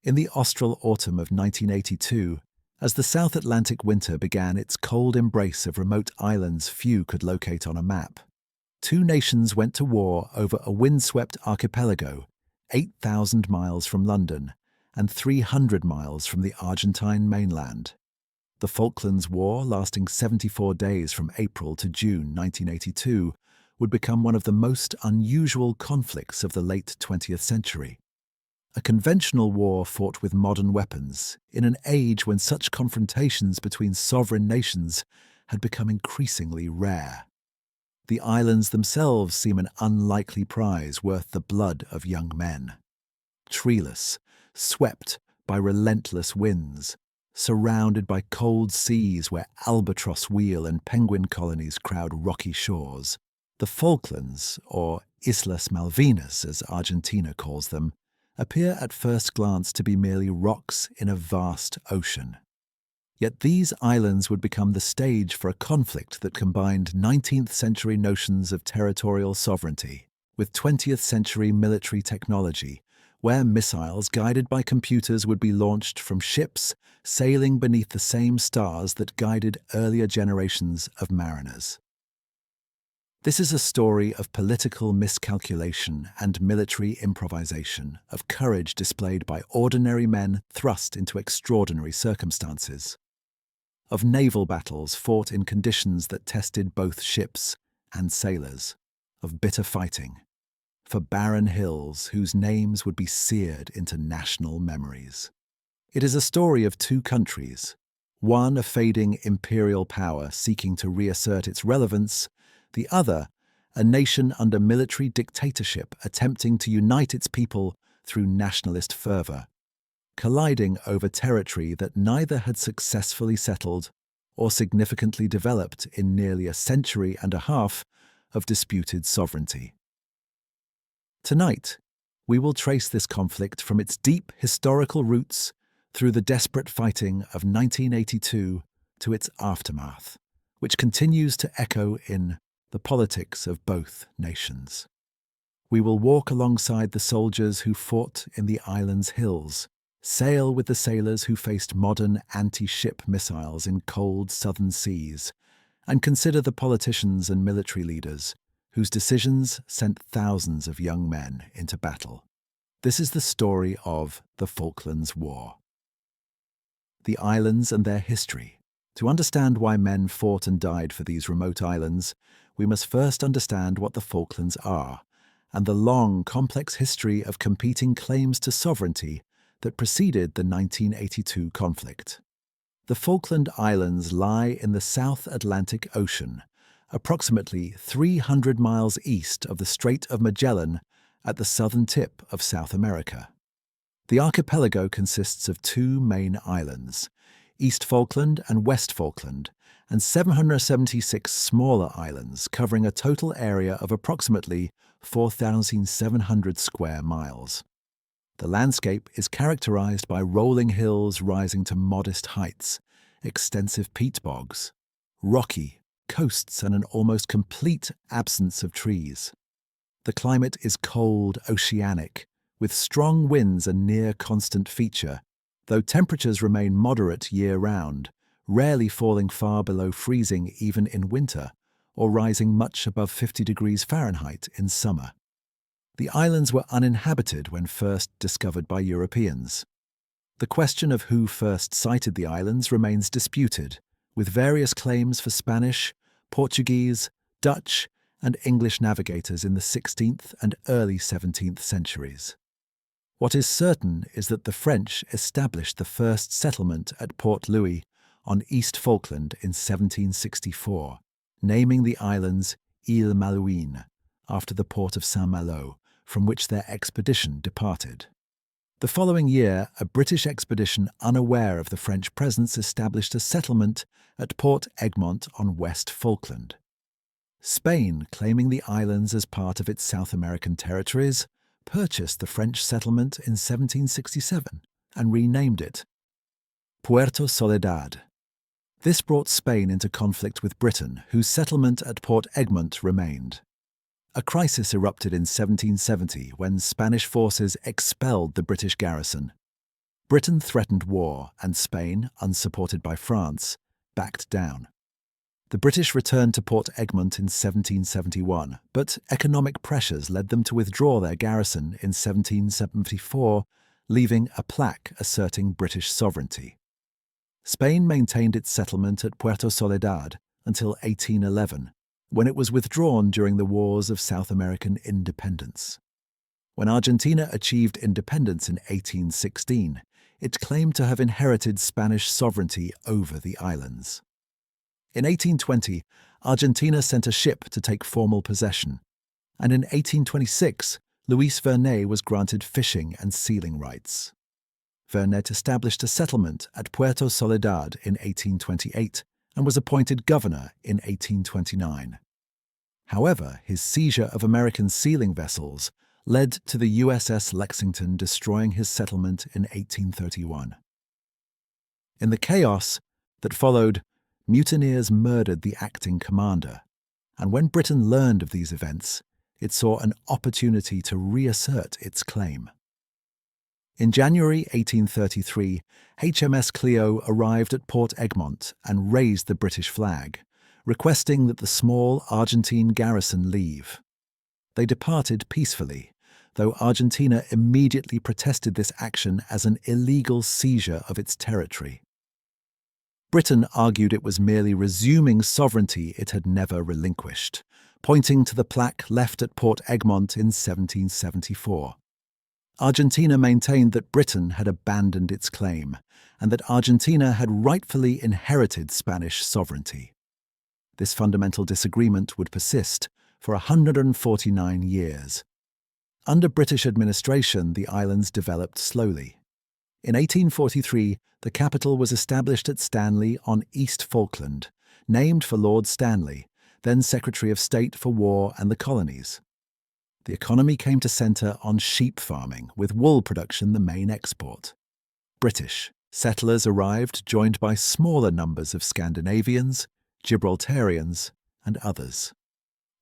In the austral autumn of 1982, as the South Atlantic winter began its cold embrace of remote islands few could locate on a map, two nations went to war over a windswept archipelago 8,000 miles from London and 300 miles from the Argentine mainland. The Falklands War, lasting 74 days from April to June 1982, would become one of the most unusual conflicts of the late 20th century. A conventional war fought with modern weapons, in an age when such confrontations between sovereign nations had become increasingly rare. The islands themselves seem an unlikely prize worth the blood of young men. Treeless, swept by relentless winds, surrounded by cold seas where albatross wheel and penguin colonies crowd rocky shores, the Falklands, or Islas Malvinas as Argentina calls them, appear at first glance to be merely rocks in a vast ocean. Yet these islands would become the stage for a conflict that combined 19th century notions of territorial sovereignty with 20th century military technology, where missiles guided by computers would be launched from ships sailing beneath the same stars that guided earlier generations of mariners. This is a story of political miscalculation and military improvisation, of courage displayed by ordinary men thrust into extraordinary circumstances, of naval battles fought in conditions that tested both ships and sailors, of bitter fighting, for barren hills whose names would be seared into national memories. It is a story of two countries, one a fading imperial power seeking to reassert its relevance, the other, a nation under military dictatorship attempting to unite its people through nationalist fervour, colliding over territory that neither had successfully settled or significantly developed in nearly a century and a half of disputed sovereignty. Tonight, we will trace this conflict from its deep historical roots through the desperate fighting of 1982 to its aftermath, which continues to echo in the politics of both nations. We will walk alongside the soldiers who fought in the island's hills, sail with the sailors who faced modern anti-ship missiles in cold southern seas, and consider the politicians and military leaders whose decisions sent thousands of young men into battle. This is the story of the Falklands War. The islands and their history. To understand why men fought and died for these remote islands, we must first understand what the Falklands are, and the long, complex history of competing claims to sovereignty that preceded the 1982 conflict. The Falkland Islands lie in the South Atlantic Ocean, approximately 300 miles east of the Strait of Magellan at the southern tip of South America. The archipelago consists of two main islands, East Falkland and West Falkland, and 776 smaller islands covering a total area of approximately 4,700 square miles. The landscape is characterized by rolling hills rising to modest heights, extensive peat bogs, rocky coasts, and an almost complete absence of trees. The climate is cold, oceanic, with strong winds a near-constant feature, though temperatures remain moderate year-round, rarely falling far below freezing even in winter, or rising much above 50 degrees Fahrenheit in summer. The islands were uninhabited when first discovered by Europeans. The question of who first sighted the islands remains disputed, with various claims for Spanish, Portuguese, Dutch, and English navigators in the 16th and early 17th centuries. What is certain is that the French established the first settlement at Port Louis on East Falkland in 1764, naming the islands Îles Malouines, after the port of Saint-Malo, from which their expedition departed. The following year, a British expedition unaware of the French presence established a settlement at Port Egmont on West Falkland. Spain, claiming the islands as part of its South American territories, purchased the French settlement in 1767 and renamed it Puerto Soledad. This brought Spain into conflict with Britain, whose settlement at Port Egmont remained. A crisis erupted in 1770 when Spanish forces expelled the British garrison. Britain threatened war, and Spain, unsupported by France, backed down. The British returned to Port Egmont in 1771, but economic pressures led them to withdraw their garrison in 1774, leaving a plaque asserting British sovereignty. Spain maintained its settlement at Puerto Soledad until 1811, when it was withdrawn during the Wars of South American Independence. When Argentina achieved independence in 1816, it claimed to have inherited Spanish sovereignty over the islands. In 1820, Argentina sent a ship to take formal possession, and in 1826, Luis Vernet was granted fishing and sealing rights. Vernet established a settlement at Puerto Soledad in 1828 and was appointed governor in 1829. However, his seizure of American sealing vessels led to the USS Lexington destroying his settlement in 1831. In the chaos that followed, mutineers murdered the acting commander, and when Britain learned of these events, it saw an opportunity to reassert its claim. In January 1833, HMS Clio arrived at Port Egmont and raised the British flag, requesting that the small Argentine garrison leave. They departed peacefully, though Argentina immediately protested this action as an illegal seizure of its territory. Britain argued it was merely resuming sovereignty it had never relinquished, pointing to the plaque left at Port Egmont in 1774. Argentina maintained that Britain had abandoned its claim, and that Argentina had rightfully inherited Spanish sovereignty. This fundamental disagreement would persist for 149 years. Under British administration, the islands developed slowly. In 1843, the capital was established at Stanley on East Falkland, named for Lord Stanley, then Secretary of State for War and the Colonies. The economy came to centre on sheep farming, with wool production the main export. British settlers arrived, joined by smaller numbers of Scandinavians, Gibraltarians, and others.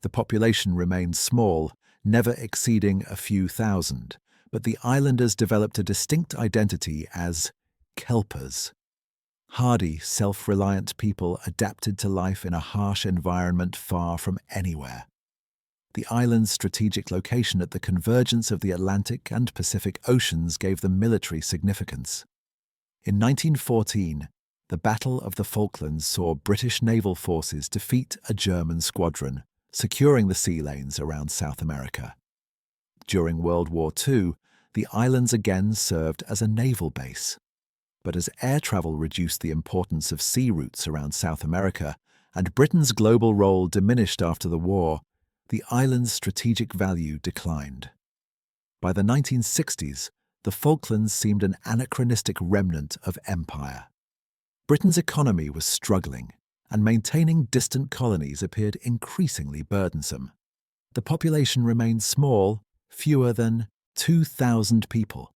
The population remained small, never exceeding a few thousand, but the islanders developed a distinct identity as Kelpers. Hardy, self-reliant people adapted to life in a harsh environment far from anywhere. The island's strategic location at the convergence of the Atlantic and Pacific Oceans gave them military significance. In 1914, the Battle of the Falklands saw British naval forces defeat a German squadron, securing the sea lanes around South America. During World War II, the islands again served as a naval base. But as air travel reduced the importance of sea routes around South America, and Britain's global role diminished after the war, the island's strategic value declined. By the 1960s, the Falklands seemed an anachronistic remnant of empire. Britain's economy was struggling, and maintaining distant colonies appeared increasingly burdensome. The population remained small, fewer than 2,000 people,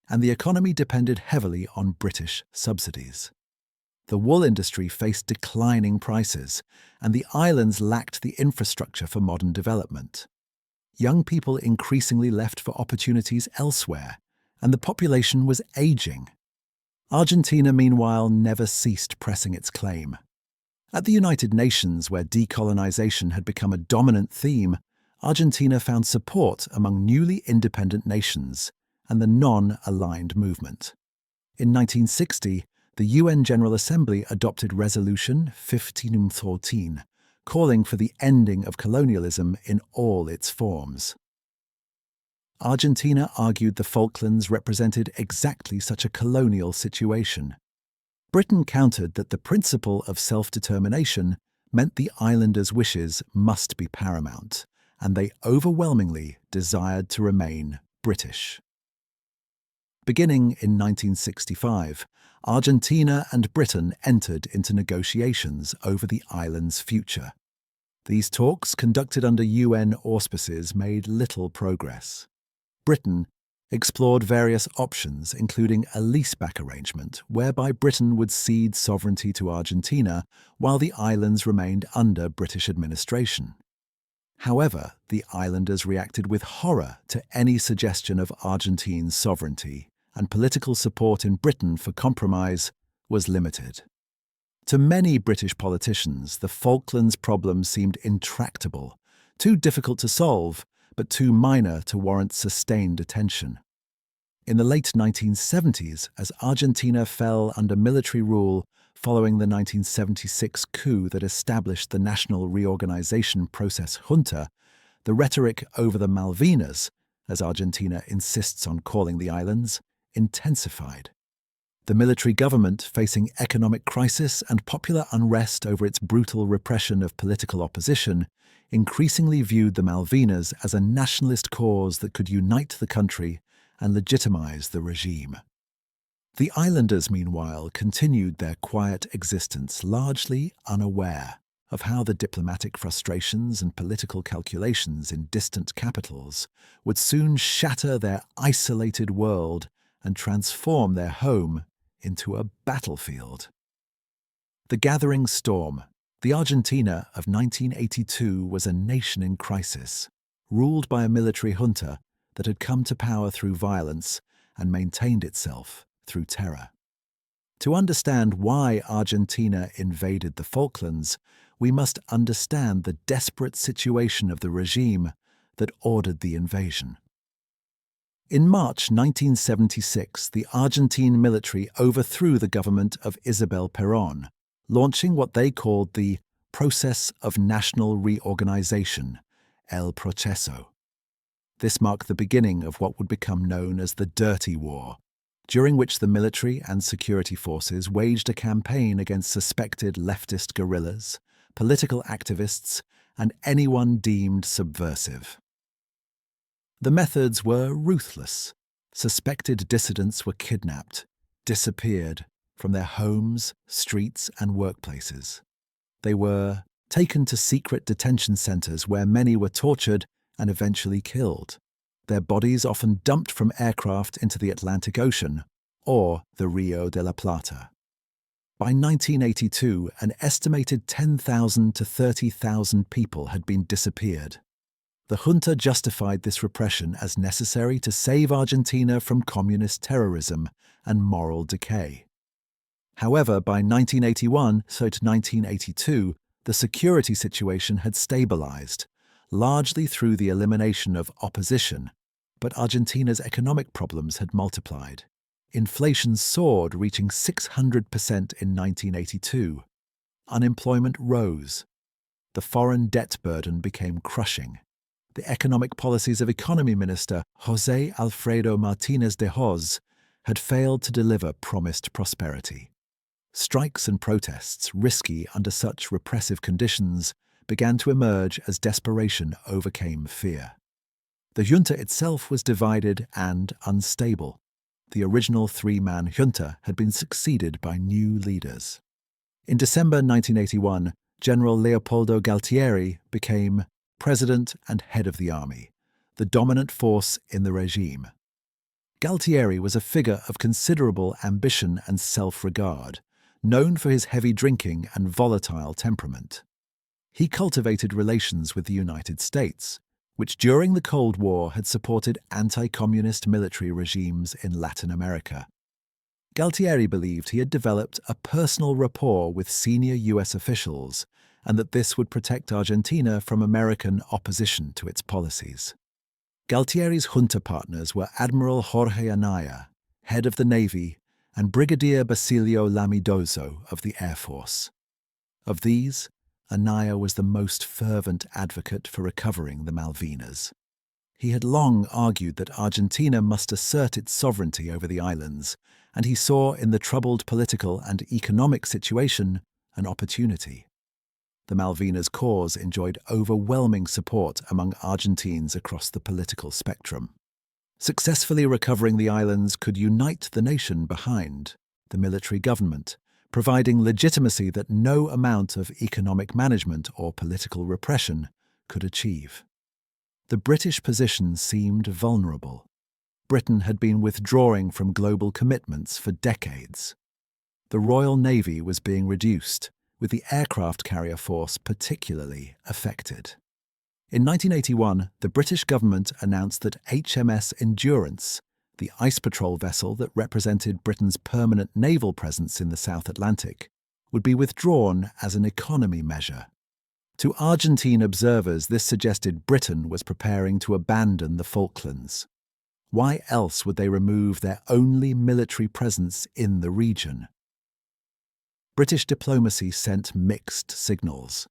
and the economy depended heavily on British subsidies. The wool industry faced declining prices, and the islands lacked the infrastructure for modern development. Young people increasingly left for opportunities elsewhere, and the population was aging. Argentina, meanwhile, never ceased pressing its claim. At the United Nations, where decolonization had become a dominant theme, Argentina found support among newly independent nations and the non-aligned movement. In 1960, the UN General Assembly adopted Resolution 1514, calling for the ending of colonialism in all its forms. Argentina argued the Falklands represented exactly such a colonial situation. Britain countered that the principle of self-determination meant the islanders' wishes must be paramount, and they overwhelmingly desired to remain British. Beginning in 1965, Argentina and Britain entered into negotiations over the island's future. These talks, conducted under UN auspices, made little progress. Britain explored various options, including a leaseback arrangement whereby Britain would cede sovereignty to Argentina while the islands remained under British administration. However, the islanders reacted with horror to any suggestion of Argentine sovereignty, and political support in Britain for compromise was limited. To many British politicians, the Falklands problem seemed intractable, too difficult to solve, but too minor to warrant sustained attention. In the late 1970s, as Argentina fell under military rule following the 1976 coup that established the National Reorganization Process junta, the rhetoric over the Malvinas, as Argentina insists on calling the islands, intensified. The military government, facing economic crisis and popular unrest over its brutal repression of political opposition, increasingly viewed the Malvinas as a nationalist cause that could unite the country and legitimize the regime. The islanders, meanwhile, continued their quiet existence, largely unaware of how the diplomatic frustrations and political calculations in distant capitals would soon shatter their isolated world and transform their home into a battlefield. The gathering storm. The Argentina of 1982 was a nation in crisis, ruled by a military junta that had come to power through violence and maintained itself through terror. To understand why Argentina invaded the Falklands, we must understand the desperate situation of the regime that ordered the invasion. In March 1976, the Argentine military overthrew the government of Isabel Perón, launching what they called the Process of National Reorganization, El Proceso. This marked the beginning of what would become known as the Dirty War, during which the military and security forces waged a campaign against suspected leftist guerrillas, political activists, and anyone deemed subversive. The methods were ruthless. Suspected dissidents were kidnapped, disappeared from their homes, streets, and workplaces. They were taken to secret detention centers where many were tortured and eventually killed, their bodies often dumped from aircraft into the Atlantic Ocean or the Rio de la Plata. By 1982, an estimated 10,000 to 30,000 people had been disappeared. The junta justified this repression as necessary to save Argentina from communist terrorism and moral decay. However, by 1981 to 1982, the security situation had stabilized, largely through the elimination of opposition, but Argentina's economic problems had multiplied. Inflation soared, reaching 600% in 1982. Unemployment rose. The foreign debt burden became crushing. The economic policies of Economy Minister José Alfredo Martínez de Hoz had failed to deliver promised prosperity. Strikes and protests, risky under such repressive conditions, began to emerge as desperation overcame fear. The junta itself was divided and unstable. The original three-man junta had been succeeded by new leaders. In December 1981, General Leopoldo Galtieri became president and head of the army, the dominant force in the regime. Galtieri was a figure of considerable ambition and self-regard, known for his heavy drinking and volatile temperament. He cultivated relations with the United States, which during the Cold War had supported anti-communist military regimes in Latin America. Galtieri believed he had developed a personal rapport with senior U.S. officials and that this would protect Argentina from American opposition to its policies. Galtieri's junta partners were Admiral Jorge Anaya, head of the Navy, and Brigadier Basilio Lamidoso of the Air Force. Of these, Anaya was the most fervent advocate for recovering the Malvinas. He had long argued that Argentina must assert its sovereignty over the islands, and he saw in the troubled political and economic situation an opportunity. The Malvinas cause enjoyed overwhelming support among Argentines across the political spectrum. Successfully recovering the islands could unite the nation behind the military government, providing legitimacy that no amount of economic management or political repression could achieve. The British position seemed vulnerable. Britain had been withdrawing from global commitments for decades. The Royal Navy was being reduced, with the aircraft carrier force particularly affected. In 1981, the British government announced that HMS Endurance, the ice patrol vessel that represented Britain's permanent naval presence in the South Atlantic, would be withdrawn as an economy measure. To Argentine observers, this suggested Britain was preparing to abandon the Falklands. Why else would they remove their only military presence in the region? British diplomacy sent mixed signals.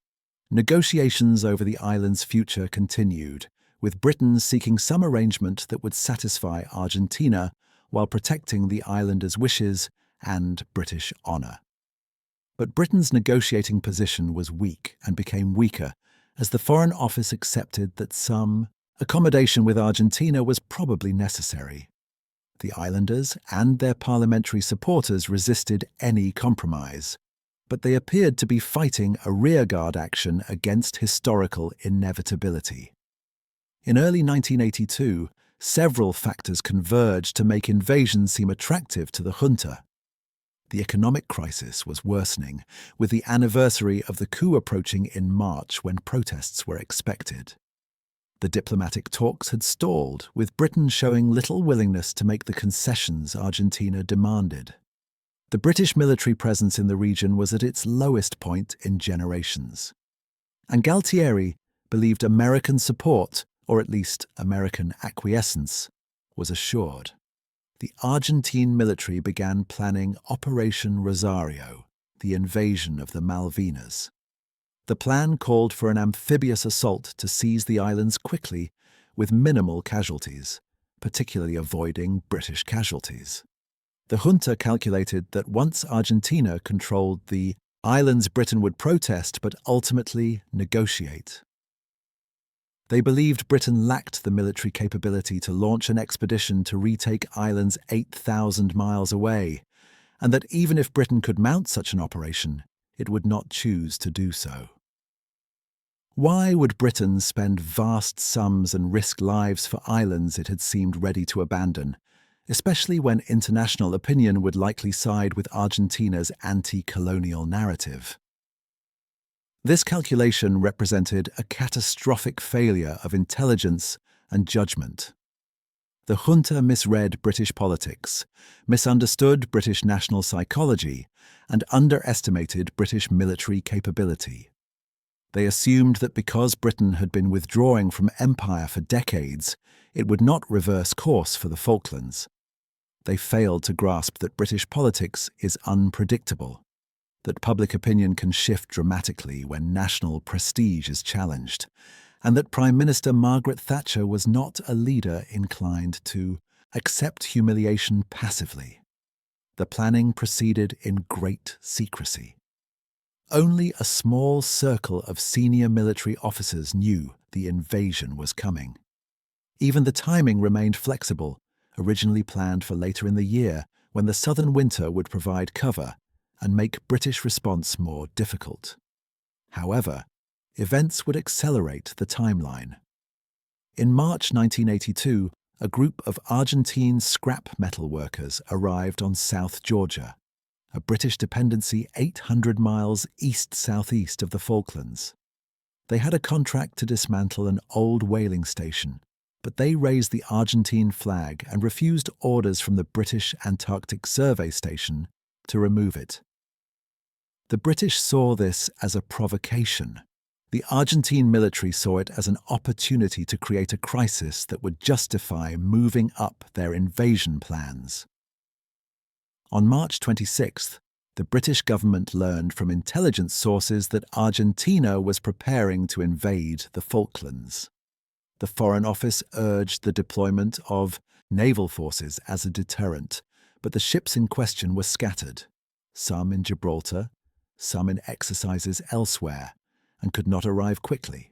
Negotiations over the island's future continued, with Britain seeking some arrangement that would satisfy Argentina while protecting the islanders' wishes and British honour. But Britain's negotiating position was weak and became weaker as the Foreign Office accepted that some accommodation with Argentina was probably necessary. The islanders and their parliamentary supporters resisted any compromise, but they appeared to be fighting a rearguard action against historical inevitability. In early 1982, several factors converged to make invasion seem attractive to the junta. The economic crisis was worsening, with the anniversary of the coup approaching in March when protests were expected. The diplomatic talks had stalled, with Britain showing little willingness to make the concessions Argentina demanded. The British military presence in the region was at its lowest point in generations. And Galtieri believed American support, or at least American acquiescence, was assured. The Argentine military began planning Operation Rosario, the invasion of the Malvinas. The plan called for an amphibious assault to seize the islands quickly, with minimal casualties, particularly avoiding British casualties. The junta calculated that once Argentina controlled the islands, Britain would protest but ultimately negotiate. They believed Britain lacked the military capability to launch an expedition to retake islands 8,000 miles away, and that even if Britain could mount such an operation, it would not choose to do so. Why would Britain spend vast sums and risk lives for islands it had seemed ready to abandon, especially when international opinion would likely side with Argentina's anti-colonial narrative? This calculation represented a catastrophic failure of intelligence and judgment. The junta misread British politics, misunderstood British national psychology, and underestimated British military capability. They assumed that because Britain had been withdrawing from empire for decades, it would not reverse course for the Falklands. They failed to grasp that British politics is unpredictable, that public opinion can shift dramatically when national prestige is challenged, and that Prime Minister Margaret Thatcher was not a leader inclined to accept humiliation passively. The planning proceeded in great secrecy. Only a small circle of senior military officers knew the invasion was coming. Even the timing remained flexible, originally planned for later in the year when the southern winter would provide cover and make British response more difficult. However, events would accelerate the timeline. In March 1982, a group of Argentine scrap metal workers arrived on South Georgia, a British dependency 800 miles east-southeast of the Falklands. They had a contract to dismantle an old whaling station, but they raised the Argentine flag and refused orders from the British Antarctic Survey Station to remove it. The British saw this as a provocation. The Argentine military saw it as an opportunity to create a crisis that would justify moving up their invasion plans. On March 26th, the British government learned from intelligence sources that Argentina was preparing to invade the Falklands. The Foreign Office urged the deployment of naval forces as a deterrent, but the ships in question were scattered, some in Gibraltar, some in exercises elsewhere, and could not arrive quickly.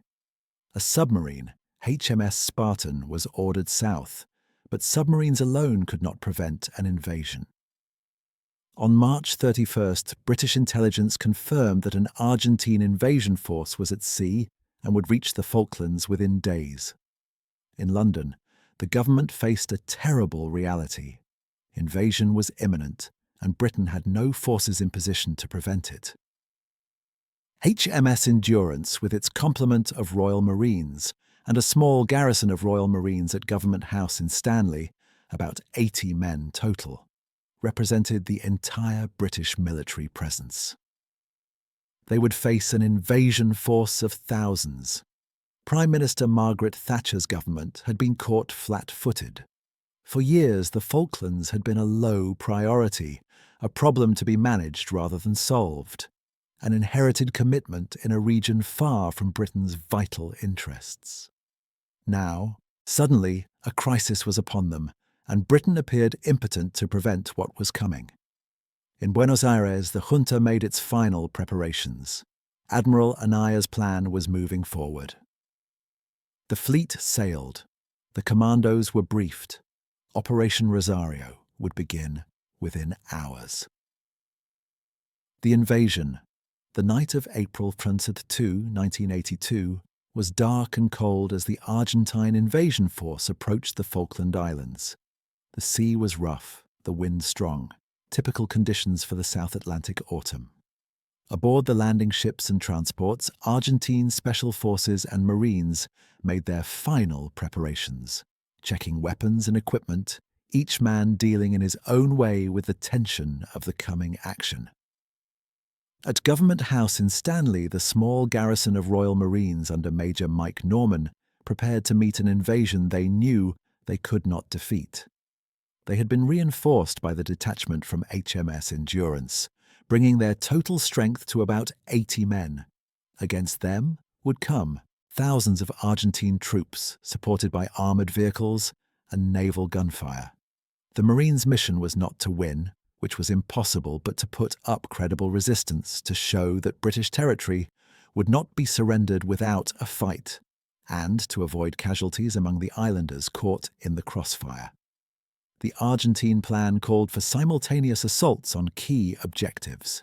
A submarine, HMS Spartan, was ordered south, but submarines alone could not prevent an invasion. On March 31st, British intelligence confirmed that an Argentine invasion force was at sea and would reach the Falklands within days. In London, the government faced a terrible reality. Invasion was imminent, and Britain had no forces in position to prevent it. HMS Endurance, with its complement of Royal Marines and a small garrison of Royal Marines at Government House in Stanley, about 80 men total, represented the entire British military presence. They would face an invasion force of thousands. Prime Minister Margaret Thatcher's government had been caught flat-footed. For years, the Falklands had been a low priority, a problem to be managed rather than solved, an inherited commitment in a region far from Britain's vital interests. Now, suddenly, a crisis was upon them, and Britain appeared impotent to prevent what was coming. In Buenos Aires, the junta made its final preparations. Admiral Anaya's plan was moving forward. The fleet sailed. The commandos were briefed. Operation Rosario would begin within hours. The invasion, the night of April 22, 1982, was dark and cold as the Argentine invasion force approached the Falkland Islands. The sea was rough, the wind strong, typical conditions for the South Atlantic autumn. Aboard the landing ships and transports, Argentine Special Forces and Marines made their final preparations, checking weapons and equipment, each man dealing in his own way with the tension of the coming action. At Government House in Stanley, the small garrison of Royal Marines under Major Mike Norman prepared to meet an invasion they knew they could not defeat. They had been reinforced by the detachment from HMS Endurance, bringing their total strength to about 80 men. Against them would come thousands of Argentine troops supported by armoured vehicles and naval gunfire. The Marines' mission was not to win, which was impossible, but to put up credible resistance to show that British territory would not be surrendered without a fight, and to avoid casualties among the islanders caught in the crossfire. The Argentine plan called for simultaneous assaults on key objectives.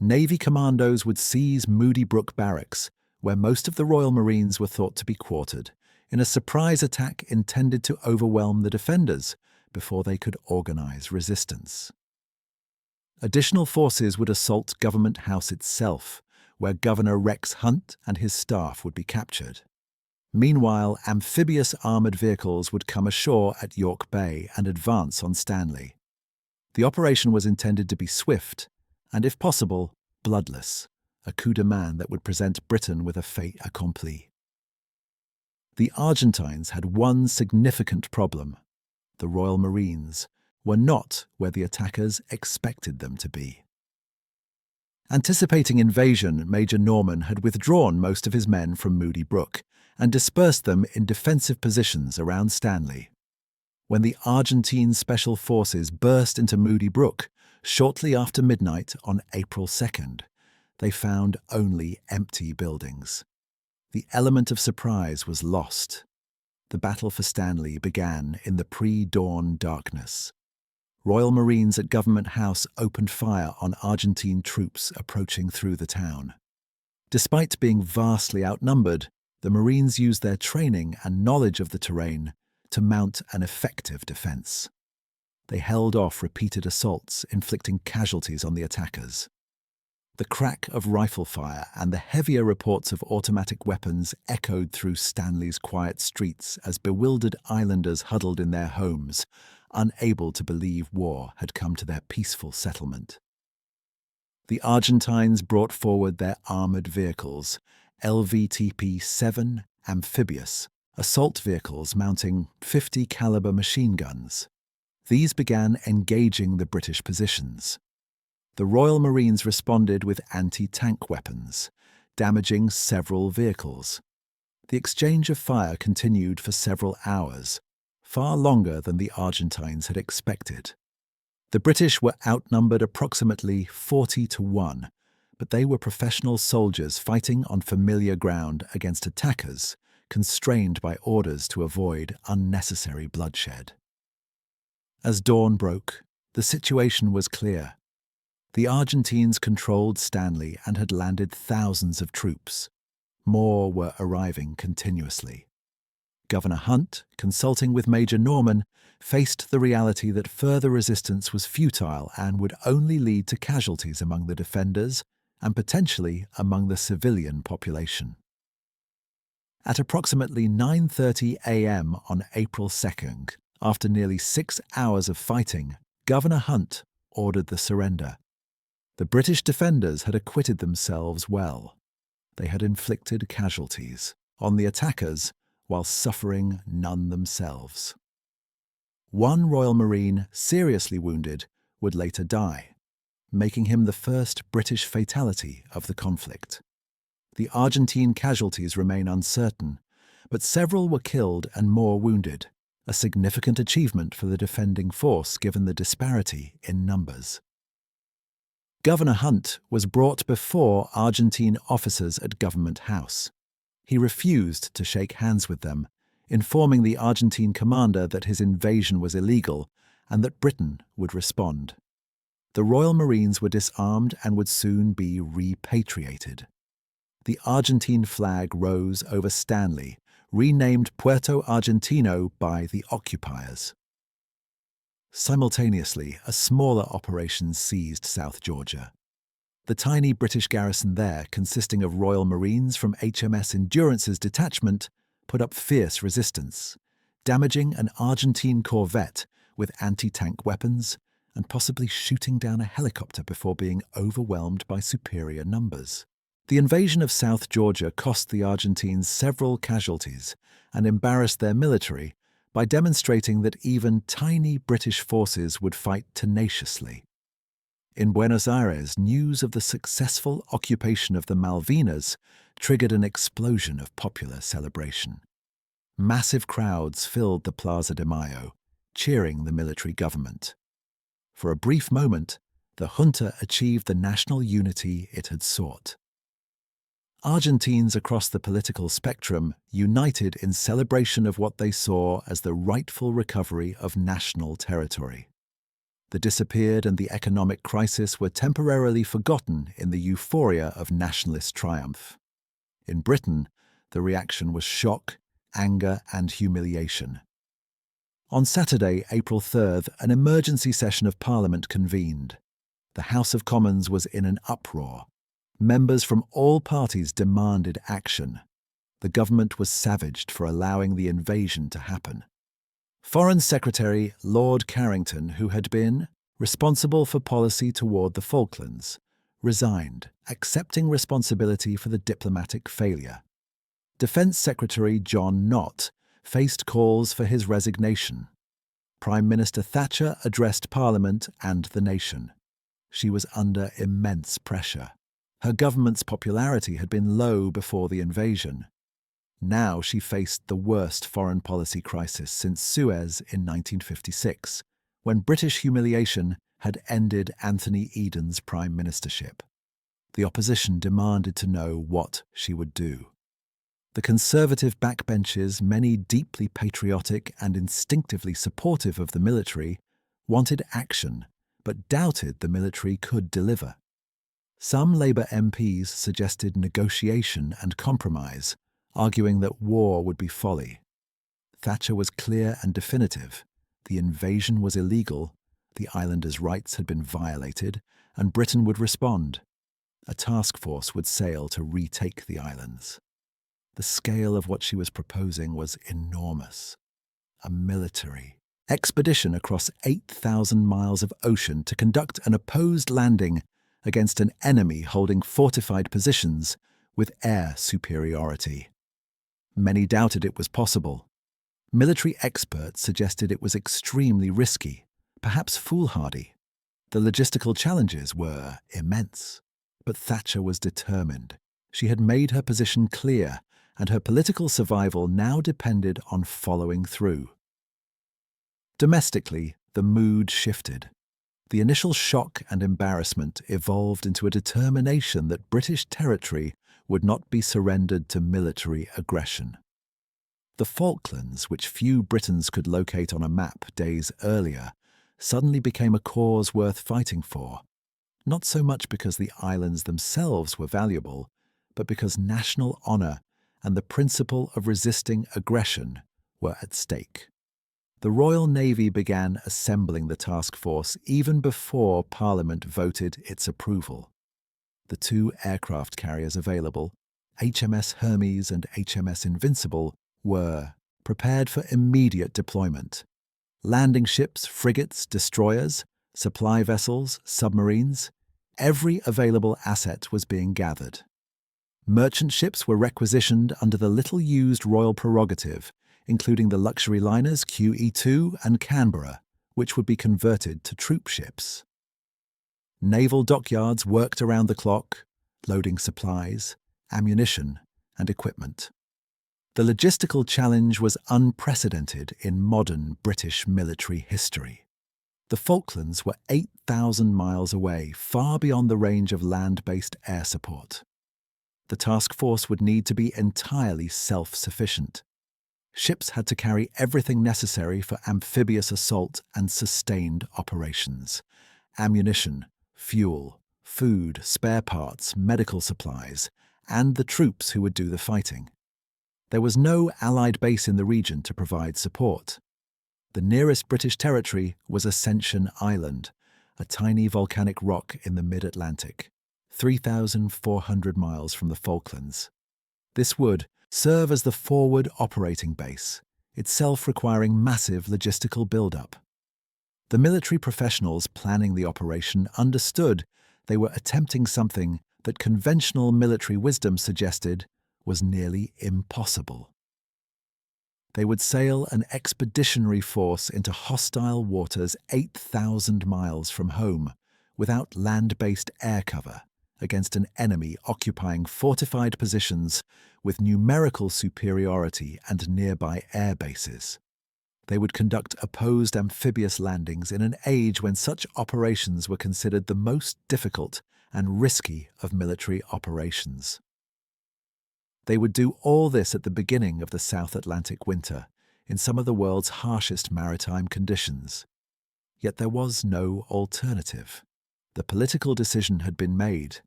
Navy commandos would seize Moody Brook Barracks, where most of the Royal Marines were thought to be quartered, in a surprise attack intended to overwhelm the defenders before they could organise resistance. Additional forces would assault Government House itself, where Governor Rex Hunt and his staff would be captured. Meanwhile, amphibious armoured vehicles would come ashore at York Bay and advance on Stanley. The operation was intended to be swift and, if possible, bloodless, a coup de main that would present Britain with a fait accompli. The Argentines had one significant problem. The Royal Marines were not where the attackers expected them to be. Anticipating invasion, Major Norman had withdrawn most of his men from Moody Brook and dispersed them in defensive positions around Stanley. When the Argentine Special Forces burst into Moody Brook shortly after midnight on April 2nd, they found only empty buildings. The element of surprise was lost. The battle for Stanley began in the pre-dawn darkness. Royal Marines at Government House opened fire on Argentine troops approaching through the town. Despite being vastly outnumbered, the Marines used their training and knowledge of the terrain to mount an effective defence. They held off repeated assaults, inflicting casualties on the attackers. The crack of rifle fire and the heavier reports of automatic weapons echoed through Stanley's quiet streets as bewildered islanders huddled in their homes, unable to believe war had come to their peaceful settlement. The Argentines brought forward their armoured vehicles, LVTP-7 amphibious, assault vehicles mounting 50 caliber machine guns. These began engaging the British positions. The Royal Marines responded with anti-tank weapons, damaging several vehicles. The exchange of fire continued for several hours, far longer than the Argentines had expected. The British were outnumbered approximately 40-1, but they were professional soldiers fighting on familiar ground against attackers constrained by orders to avoid unnecessary bloodshed. As dawn broke, the situation was clear. The Argentines controlled Stanley and had landed thousands of troops. More were arriving continuously. Governor Hunt, consulting with Major Norman, faced the reality that further resistance was futile and would only lead to casualties among the defenders and potentially among the civilian population. At approximately 9:30 a.m. on April 2nd, After nearly 6 hours of fighting, Governor Hunt ordered the surrender. The British defenders had acquitted themselves well. They had inflicted casualties on the attackers while suffering none themselves. One Royal Marine, seriously wounded, would later die, making him the first British fatality of the conflict. The Argentine casualties remain uncertain, but several were killed and more wounded, a significant achievement for the defending force given the disparity in numbers. Governor Hunt was brought before Argentine officers at Government House. He refused to shake hands with them, informing the Argentine commander that his invasion was illegal and that Britain would respond. The Royal Marines were disarmed and would soon be repatriated. The Argentine flag rose over Stanley, renamed Puerto Argentino by the occupiers. Simultaneously, a smaller operation seized South Georgia. The tiny British garrison there, consisting of Royal Marines from HMS Endurance's detachment, put up fierce resistance, damaging an Argentine corvette with anti-tank weapons and possibly shooting down a helicopter before being overwhelmed by superior numbers. The invasion of South Georgia cost the Argentines several casualties and embarrassed their military by demonstrating that even tiny British forces would fight tenaciously. In Buenos Aires, news of the successful occupation of the Malvinas triggered an explosion of popular celebration. Massive crowds filled the Plaza de Mayo, cheering the military government. For a brief moment, the junta achieved the national unity it had sought. Argentines across the political spectrum united in celebration of what they saw as the rightful recovery of national territory. The disappeared and the economic crisis were temporarily forgotten in the euphoria of nationalist triumph. In Britain, the reaction was shock, anger, and humiliation. On Saturday, April 3rd, an emergency session of Parliament convened. The House of Commons was in an uproar. Members from all parties demanded action. The government was savaged for allowing the invasion to happen. Foreign Secretary Lord Carrington, who had been responsible for policy toward the Falklands, resigned, accepting responsibility for the diplomatic failure. Defense Secretary John Nott faced calls for his resignation. Prime Minister Thatcher addressed Parliament and the nation. She was under immense pressure. Her government's popularity had been low before the invasion. Now she faced the worst foreign policy crisis since Suez in 1956, when British humiliation had ended Anthony Eden's prime ministership. The opposition demanded to know what she would do. The Conservative backbenchers, many deeply patriotic and instinctively supportive of the military, wanted action, but doubted the military could deliver. Some Labour MPs suggested negotiation and compromise, arguing that war would be folly. Thatcher was clear and definitive. The invasion was illegal, the islanders' rights had been violated, and Britain would respond. A task force would sail to retake the islands. The scale of what she was proposing was enormous. A military expedition across 8,000 miles of ocean to conduct an opposed landing against an enemy holding fortified positions with air superiority. Many doubted it was possible. Military experts suggested it was extremely risky, perhaps foolhardy. The logistical challenges were immense. But Thatcher was determined. She had made her position clear, and her political survival now depended on following through. Domestically, the mood shifted. The initial shock and embarrassment evolved into a determination that British territory would not be surrendered to military aggression. The Falklands, which few Britons could locate on a map days earlier, suddenly became a cause worth fighting for, not so much because the islands themselves were valuable, but because national honour and the principle of resisting aggression were at stake. The Royal Navy began assembling the task force even before Parliament voted its approval. The two aircraft carriers available, HMS Hermes and HMS Invincible, were prepared for immediate deployment. Landing ships, frigates, destroyers, supply vessels, submarines, every available asset was being gathered. Merchant ships were requisitioned under the little-used royal prerogative, including the luxury liners QE2 and Canberra, which would be converted to troop ships. Naval dockyards worked around the clock, loading supplies, ammunition, and equipment. The logistical challenge was unprecedented in modern British military history. The Falklands were 8,000 miles away, far beyond the range of land-based air support. The task force would need to be entirely self-sufficient. Ships had to carry everything necessary for amphibious assault and sustained operations: ammunition, fuel, food, spare parts, medical supplies, and the troops who would do the fighting. There was no Allied base in the region to provide support. The nearest British territory was Ascension Island, a tiny volcanic rock in the mid-Atlantic, 3,400 miles from the Falklands. This would serve as the forward operating base, itself requiring massive logistical build-up. The military professionals planning the operation understood they were attempting something that conventional military wisdom suggested was nearly impossible. They would sail an expeditionary force into hostile waters 8,000 miles from home, without land-based air cover, against an enemy occupying fortified positions with numerical superiority and nearby air bases. They would conduct opposed amphibious landings in an age when such operations were considered the most difficult and risky of military operations. They would do all this at the beginning of the South Atlantic winter, in some of the world's harshest maritime conditions. Yet there was no alternative. The political decision had been made.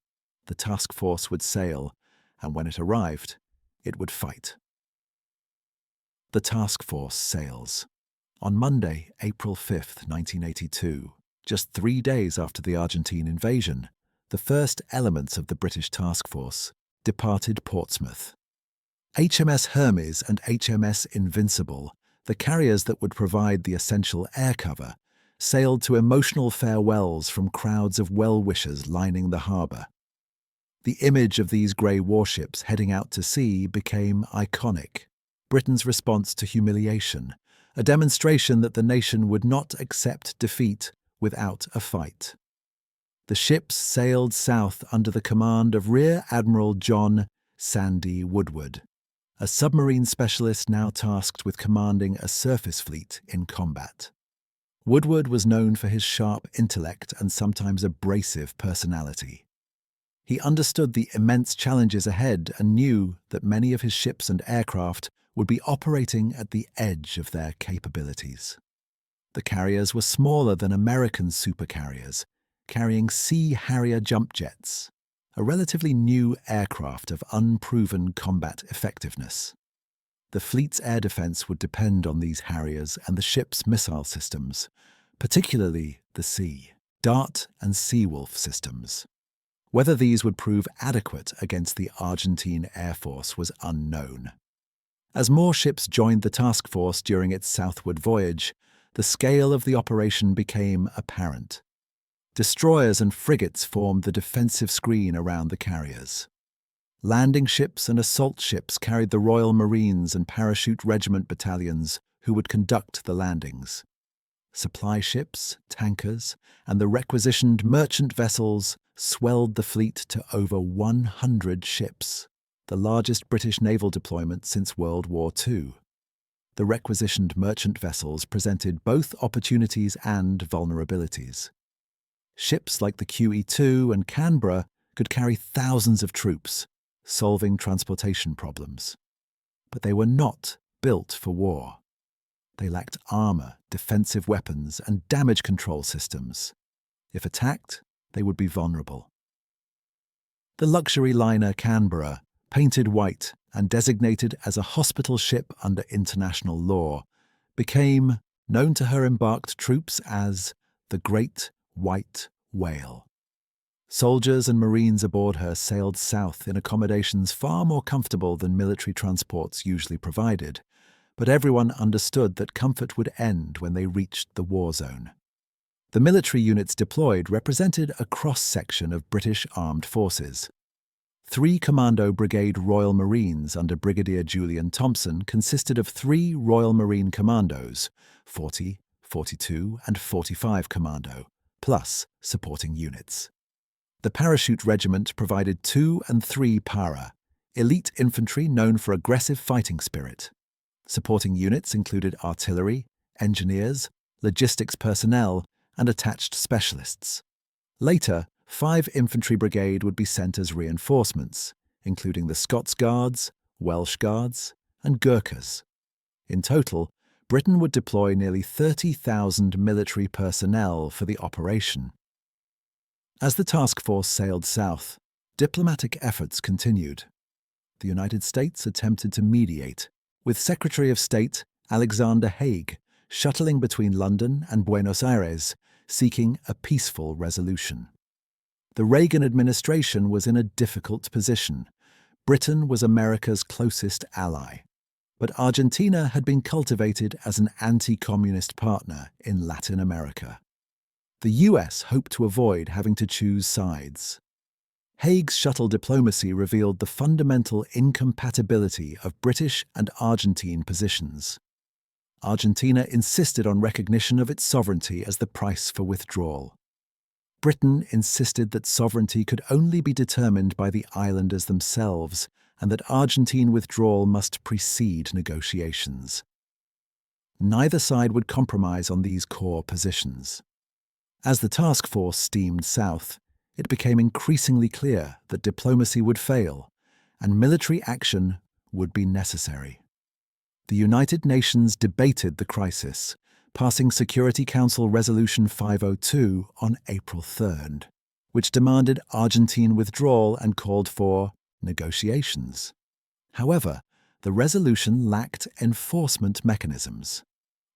The task force would sail, and when it arrived, it would fight. The task force sails. On Monday, April 5, 1982, just 3 days after the Argentine invasion, the first elements of the British task force departed Portsmouth. HMS Hermes and HMS Invincible, the carriers that would provide the essential air cover, sailed to emotional farewells from crowds of well-wishers lining the harbour. The image of these grey warships heading out to sea became iconic. Britain's response to humiliation, a demonstration that the nation would not accept defeat without a fight. The ships sailed south under the command of Rear Admiral John Sandy Woodward, a submarine specialist now tasked with commanding a surface fleet in combat. Woodward was known for his sharp intellect and sometimes abrasive personality. He understood the immense challenges ahead and knew that many of his ships and aircraft would be operating at the edge of their capabilities. The carriers were smaller than American supercarriers, carrying Sea Harrier jump jets, a relatively new aircraft of unproven combat effectiveness. The fleet's air defense would depend on these Harriers and the ship's missile systems, particularly the Sea, Dart and Seawolf systems. Whether these would prove adequate against the Argentine Air Force was unknown. As more ships joined the task force during its southward voyage, the scale of the operation became apparent. Destroyers and frigates formed the defensive screen around the carriers. Landing ships and assault ships carried the Royal Marines and Parachute Regiment battalions who would conduct the landings. Supply ships, tankers, and the requisitioned merchant vessels swelled the fleet to over 100 ships, the largest British naval deployment since World War II. The requisitioned merchant vessels presented both opportunities and vulnerabilities. Ships like the QE2 and Canberra could carry thousands of troops, solving transportation problems. But they were not built for war. They lacked armour, defensive weapons, and damage control systems. If attacked, they would be vulnerable. The luxury liner Canberra, painted white and designated as a hospital ship under international law, became known to her embarked troops as the Great White Whale. Soldiers and Marines aboard her sailed south in accommodations far more comfortable than military transports usually provided, but everyone understood that comfort would end when they reached the war zone. The military units deployed represented a cross-section of British armed forces. 3 Commando Brigade Royal Marines under Brigadier Julian Thompson consisted of 3 Royal Marine Commandos, 40, 42 and 45 Commando, plus supporting units. The Parachute Regiment provided 2 and 3 Para, elite infantry known for aggressive fighting spirit. Supporting units included artillery, engineers, logistics personnel, and attached specialists. Later, 5 Infantry Brigade would be sent as reinforcements, including the Scots Guards, Welsh Guards, and Gurkhas. In total, Britain would deploy nearly 30,000 military personnel for the operation. As the task force sailed south, diplomatic efforts continued. The United States attempted to mediate, with Secretary of State Alexander Haig shuttling between London and Buenos Aires, seeking a peaceful resolution. The Reagan administration was in a difficult position. Britain was America's closest ally, but Argentina had been cultivated as an anti-communist partner in Latin America. The US hoped to avoid having to choose sides. Haig's shuttle diplomacy revealed the fundamental incompatibility of British and Argentine positions. Argentina insisted on recognition of its sovereignty as the price for withdrawal. Britain insisted that sovereignty could only be determined by the islanders themselves and that Argentine withdrawal must precede negotiations. Neither side would compromise on these core positions. As the task force steamed south, it became increasingly clear that diplomacy would fail and military action would be necessary. The United Nations debated the crisis, passing Security Council Resolution 502 on April 3rd, which demanded Argentine withdrawal and called for negotiations. However, the resolution lacked enforcement mechanisms.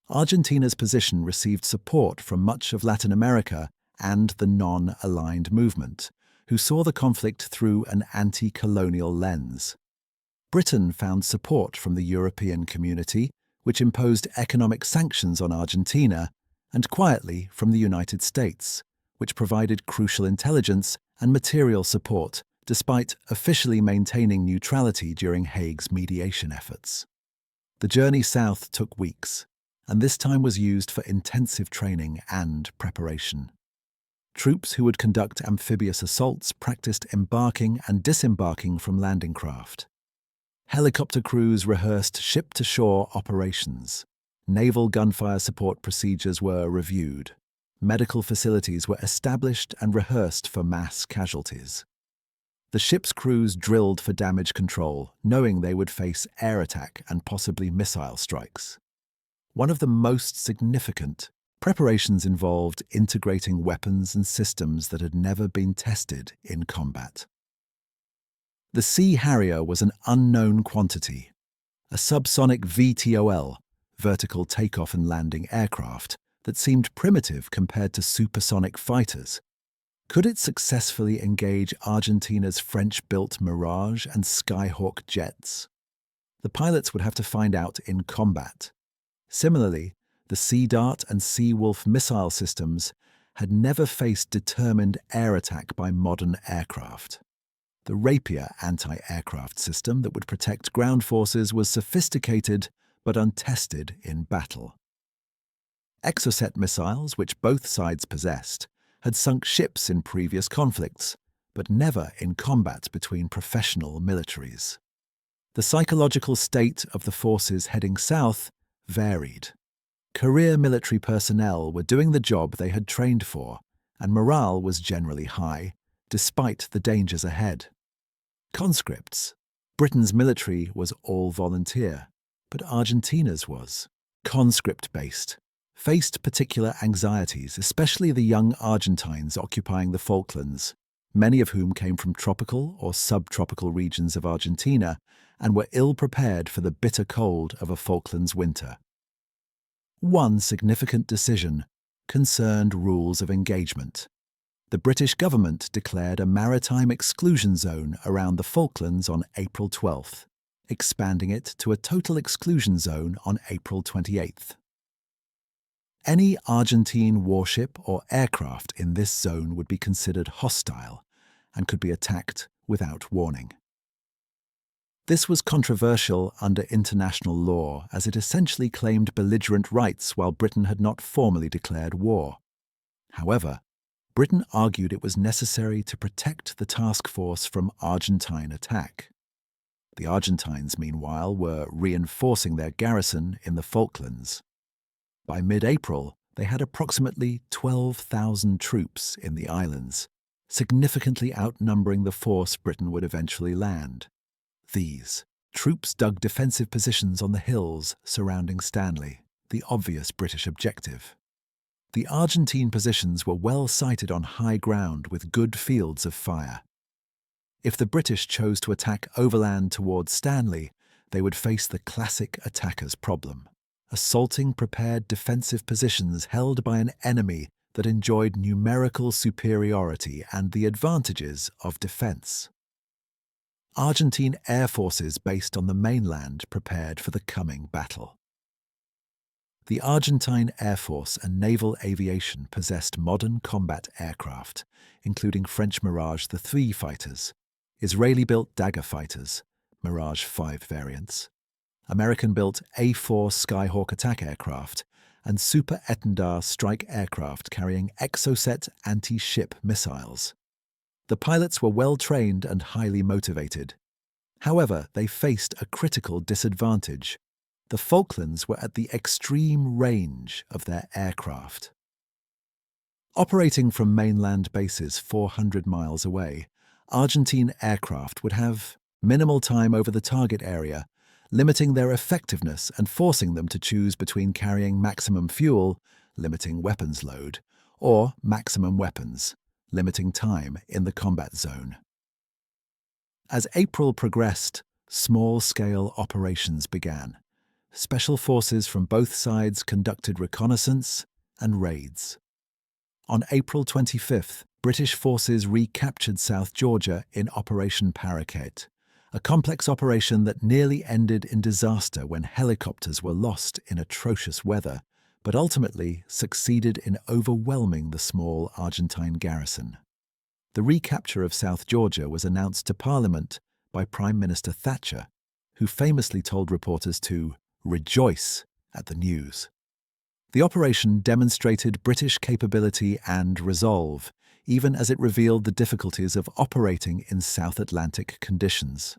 Argentina's position received support from much of Latin America and the non-aligned movement, who saw the conflict through an anti-colonial lens. Britain found support from the European community, which imposed economic sanctions on Argentina, and quietly from the United States, which provided crucial intelligence and material support despite officially maintaining neutrality during Haig's mediation efforts. The journey south took weeks, and this time was used for intensive training and preparation. Troops who would conduct amphibious assaults practiced embarking and disembarking from landing craft. Helicopter crews rehearsed ship-to-shore operations. Naval gunfire support procedures were reviewed. Medical facilities were established and rehearsed for mass casualties. The ship's crews drilled for damage control, knowing they would face air attack and possibly missile strikes. One of the most significant preparations involved integrating weapons and systems that had never been tested in combat. The Sea Harrier was an unknown quantity, a subsonic VTOL, vertical takeoff and landing aircraft, that seemed primitive compared to supersonic fighters. Could it successfully engage Argentina's French-built Mirage and Skyhawk jets? The pilots would have to find out in combat. Similarly, the Sea Dart and Sea Wolf missile systems had never faced determined air attack by modern aircraft. The Rapier anti-aircraft system that would protect ground forces was sophisticated but untested in battle. Exocet missiles, which both sides possessed, had sunk ships in previous conflicts, but never in combat between professional militaries. The psychological state of the forces heading south varied. Career military personnel were doing the job they had trained for, and morale was generally high, despite the dangers ahead. Conscripts. Britain's military was all volunteer, but Argentina's was conscript-based, faced particular anxieties, especially the young Argentines occupying the Falklands, many of whom came from tropical or subtropical regions of Argentina and were ill-prepared for the bitter cold of a Falklands winter. One significant decision concerned rules of engagement. The British government declared a maritime exclusion zone around the Falklands on April 12th, expanding it to a total exclusion zone on April 28th. Any Argentine warship or aircraft in this zone would be considered hostile and could be attacked without warning. This was controversial under international law as it essentially claimed belligerent rights while Britain had not formally declared war. However, Britain argued it was necessary to protect the task force from Argentine attack. The Argentines, meanwhile, were reinforcing their garrison in the Falklands. By mid-April, they had approximately 12,000 troops in the islands, significantly outnumbering the force Britain would eventually land. These troops dug defensive positions on the hills surrounding Stanley, the obvious British objective. The Argentine positions were well sited on high ground with good fields of fire. If the British chose to attack overland towards Stanley, they would face the classic attacker's problem, assaulting prepared defensive positions held by an enemy that enjoyed numerical superiority and the advantages of defense. Argentine air forces based on the mainland prepared for the coming battle. The Argentine Air Force and naval aviation possessed modern combat aircraft, including French Mirage III fighters, Israeli-built Dagger fighters, Mirage 5 variants, American-built A-4 Skyhawk attack aircraft, and Super Etendard strike aircraft carrying Exocet anti-ship missiles. The pilots were well-trained and highly motivated. However, they faced a critical disadvantage. The Falklands were at the extreme range of their aircraft. Operating from mainland bases 400 miles away, Argentine aircraft would have minimal time over the target area, limiting their effectiveness and forcing them to choose between carrying maximum fuel, limiting weapons load, or maximum weapons, limiting time in the combat zone. As April progressed, small-scale operations began. Special forces from both sides conducted reconnaissance and raids. On April 25th, British forces recaptured South Georgia in Operation Parakeet, a complex operation that nearly ended in disaster when helicopters were lost in atrocious weather, but ultimately succeeded in overwhelming the small Argentine garrison. The recapture of South Georgia was announced to Parliament by Prime Minister Thatcher, who famously told reporters to rejoice at the news. The operation demonstrated British capability and resolve, even as it revealed the difficulties of operating in South Atlantic conditions.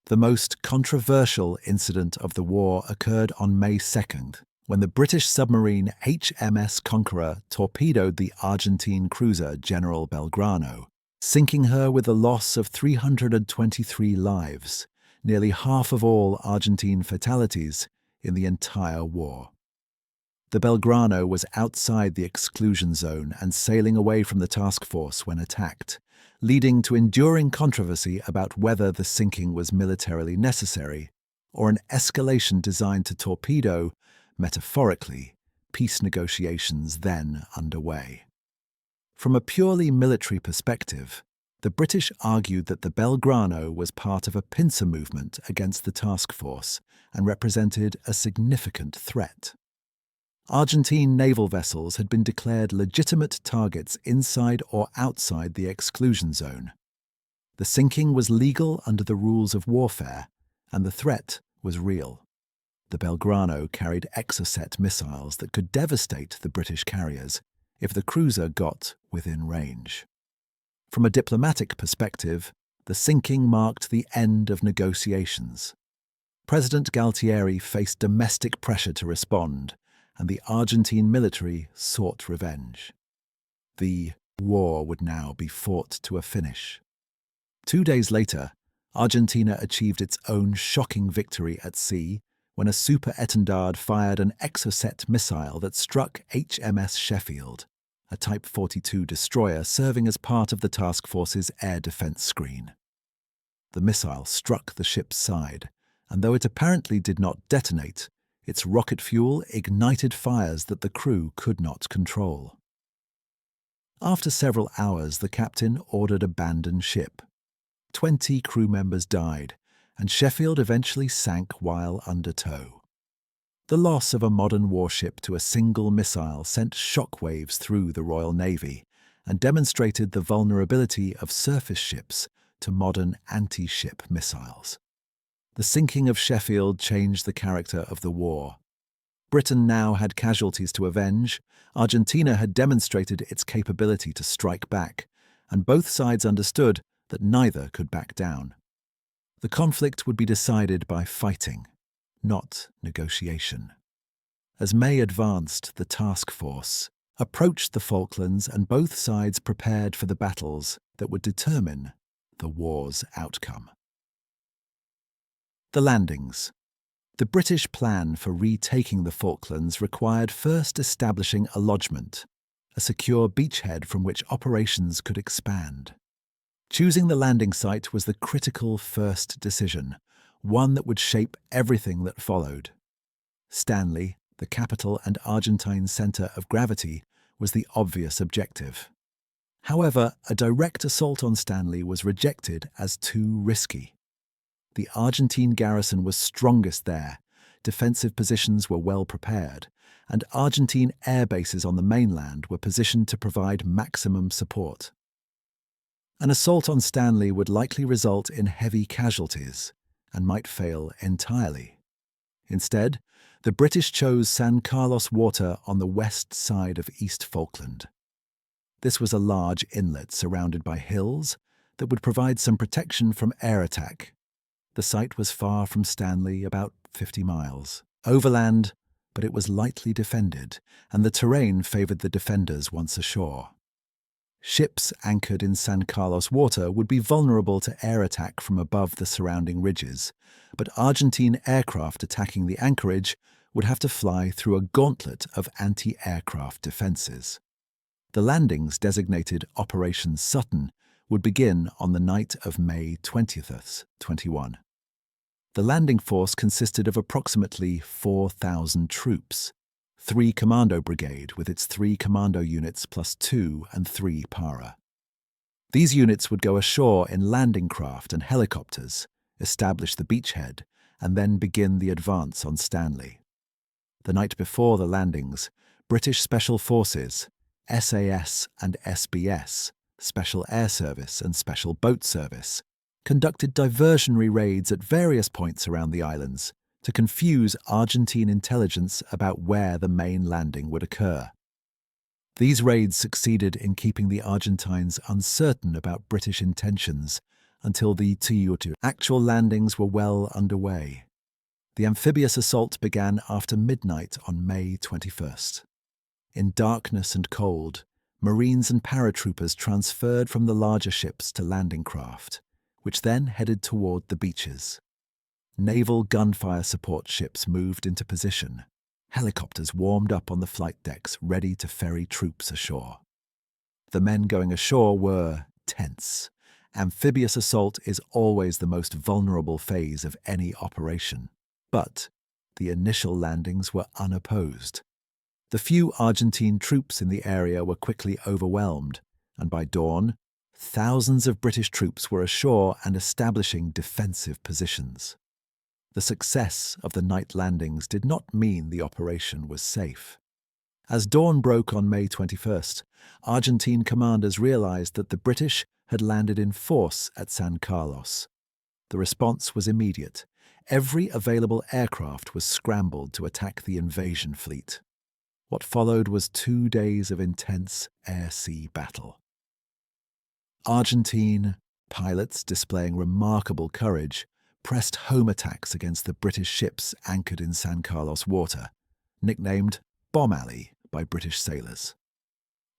The most controversial incident of the war occurred on May 2nd, when the British submarine HMS Conqueror torpedoed the Argentine cruiser General Belgrano, sinking her with a loss of 323 lives, nearly half of all Argentine fatalities in the entire war. The Belgrano was outside the exclusion zone and sailing away from the task force when attacked, leading to enduring controversy about whether the sinking was militarily necessary or an escalation designed to torpedo, metaphorically, peace negotiations then underway. From a purely military perspective, the British argued that the Belgrano was part of a pincer movement against the task force and represented a significant threat. Argentine naval vessels had been declared legitimate targets inside or outside the exclusion zone. The sinking was legal under the rules of warfare, and the threat was real. The Belgrano carried Exocet missiles that could devastate the British carriers if the cruiser got within range. From a diplomatic perspective, the sinking marked the end of negotiations. President Galtieri faced domestic pressure to respond, and the Argentine military sought revenge. The war would now be fought to a finish. 2 days later, Argentina achieved its own shocking victory at sea when a Super Etendard fired an Exocet missile that struck HMS Sheffield, a Type 42 destroyer serving as part of the task force's air defense screen. The missile struck the ship's side, and though it apparently did not detonate, its rocket fuel ignited fires that the crew could not control. After several hours, the captain ordered abandon ship. 20 crew members died, and Sheffield eventually sank while under tow. The loss of a modern warship to a single missile sent shockwaves through the Royal Navy and demonstrated the vulnerability of surface ships to modern anti-ship missiles. The sinking of Sheffield changed the character of the war. Britain now had casualties to avenge, Argentina had demonstrated its capability to strike back, and both sides understood that neither could back down. The conflict would be decided by fighting, not negotiation. As May advanced, the task force approached the Falklands and both sides prepared for the battles that would determine the war's outcome. The landings. The British plan for retaking the Falklands required first establishing a lodgment, a secure beachhead from which operations could expand. Choosing the landing site was the critical first decision, one that would shape everything that followed. Stanley, the capital and Argentine centre of gravity, was the obvious objective. However, a direct assault on Stanley was rejected as too risky. The Argentine garrison was strongest there, defensive positions were well prepared, and Argentine air bases on the mainland were positioned to provide maximum support. An assault on Stanley would likely result in heavy casualties and might fail entirely. Instead, the British chose San Carlos Water on the west side of East Falkland. This was a large inlet surrounded by hills that would provide some protection from air attack. The site was far from Stanley, about 50 miles. Overland, but it was lightly defended, and the terrain favoured the defenders once ashore. Ships anchored in San Carlos Water would be vulnerable to air attack from above the surrounding ridges, but Argentine aircraft attacking the anchorage would have to fly through a gauntlet of anti-aircraft defences. The landings, designated Operation Sutton, would begin on the night of May 20th, 21. The landing force consisted of approximately 4,000 troops, 3 Commando Brigade with its 3 Commando units plus 2 and 3 Para. These units would go ashore in landing craft and helicopters, establish the beachhead, and then begin the advance on Stanley. The night before the landings, British Special Forces, SAS and SBS, Special Air Service and Special Boat Service, conducted diversionary raids at various points around the islands to confuse Argentine intelligence about where the main landing would occur. These raids succeeded in keeping the Argentines uncertain about British intentions until the actual landings were well underway. The amphibious assault began after midnight on May 21st. In darkness and cold, Marines and paratroopers transferred from the larger ships to landing craft, which then headed toward the beaches. Naval gunfire support ships moved into position. Helicopters warmed up on the flight decks, ready to ferry troops ashore. The men going ashore were tense. Amphibious assault is always the most vulnerable phase of any operation. But the initial landings were unopposed. The few Argentine troops in the area were quickly overwhelmed, and by dawn, thousands of British troops were ashore and establishing defensive positions. The success of the night landings did not mean the operation was safe. As dawn broke on May 21st, Argentine commanders realized that the British had landed in force at San Carlos. The response was immediate. Every available aircraft was scrambled to attack the invasion fleet. What followed was 2 days of intense air-sea battle. Argentine pilots, displaying remarkable courage, pressed home attacks against the British ships anchored in San Carlos Water, nicknamed Bomb Alley by British sailors.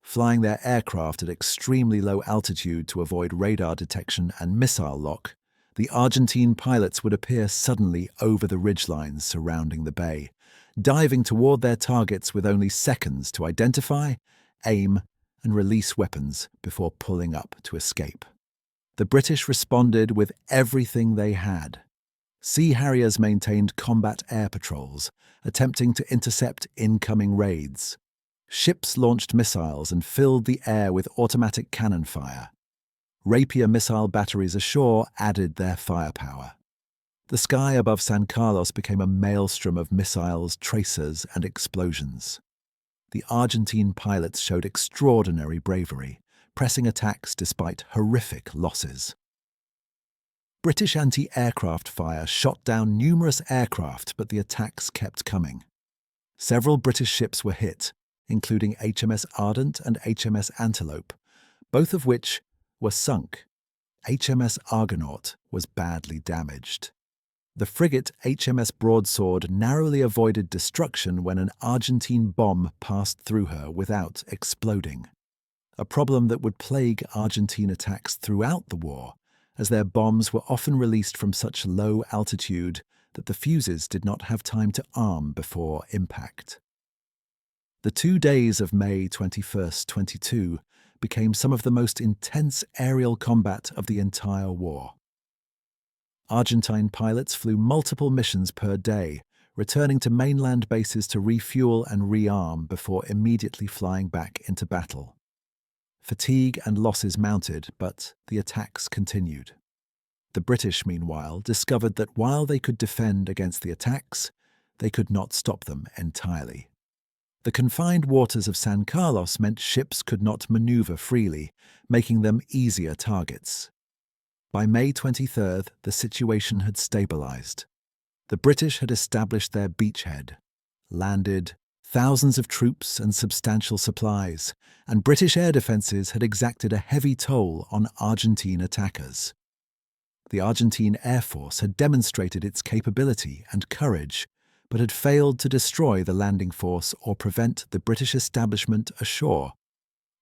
Flying their aircraft at extremely low altitude to avoid radar detection and missile lock, the Argentine pilots would appear suddenly over the ridgelines surrounding the bay, diving toward their targets with only seconds to identify, aim, and release weapons before pulling up to escape. The British responded with everything they had. Sea Harriers maintained combat air patrols, attempting to intercept incoming raids. Ships launched missiles and filled the air with automatic cannon fire. Rapier missile batteries ashore added their firepower. The sky above San Carlos became a maelstrom of missiles, tracers, and explosions. The Argentine pilots showed extraordinary bravery, pressing attacks despite horrific losses. British anti-aircraft fire shot down numerous aircraft, but the attacks kept coming. Several British ships were hit, including HMS Ardent and HMS Antelope, both of which were sunk. HMS Argonaut was badly damaged. The frigate HMS Broadsword narrowly avoided destruction when an Argentine bomb passed through her without exploding, a problem that would plague Argentine attacks throughout the war, as their bombs were often released from such low altitude that the fuses did not have time to arm before impact. The 2 days of May 21st, 22 became some of the most intense aerial combat of the entire war. Argentine pilots flew multiple missions per day, returning to mainland bases to refuel and rearm before immediately flying back into battle. Fatigue and losses mounted, but the attacks continued. The British, meanwhile, discovered that while they could defend against the attacks, they could not stop them entirely. The confined waters of San Carlos meant ships could not maneuver freely, making them easier targets. By May 23rd, the situation had stabilized. The British had established their beachhead, landed thousands of troops and substantial supplies, and British air defences had exacted a heavy toll on Argentine attackers. The Argentine Air Force had demonstrated its capability and courage, but had failed to destroy the landing force or prevent the British establishment ashore.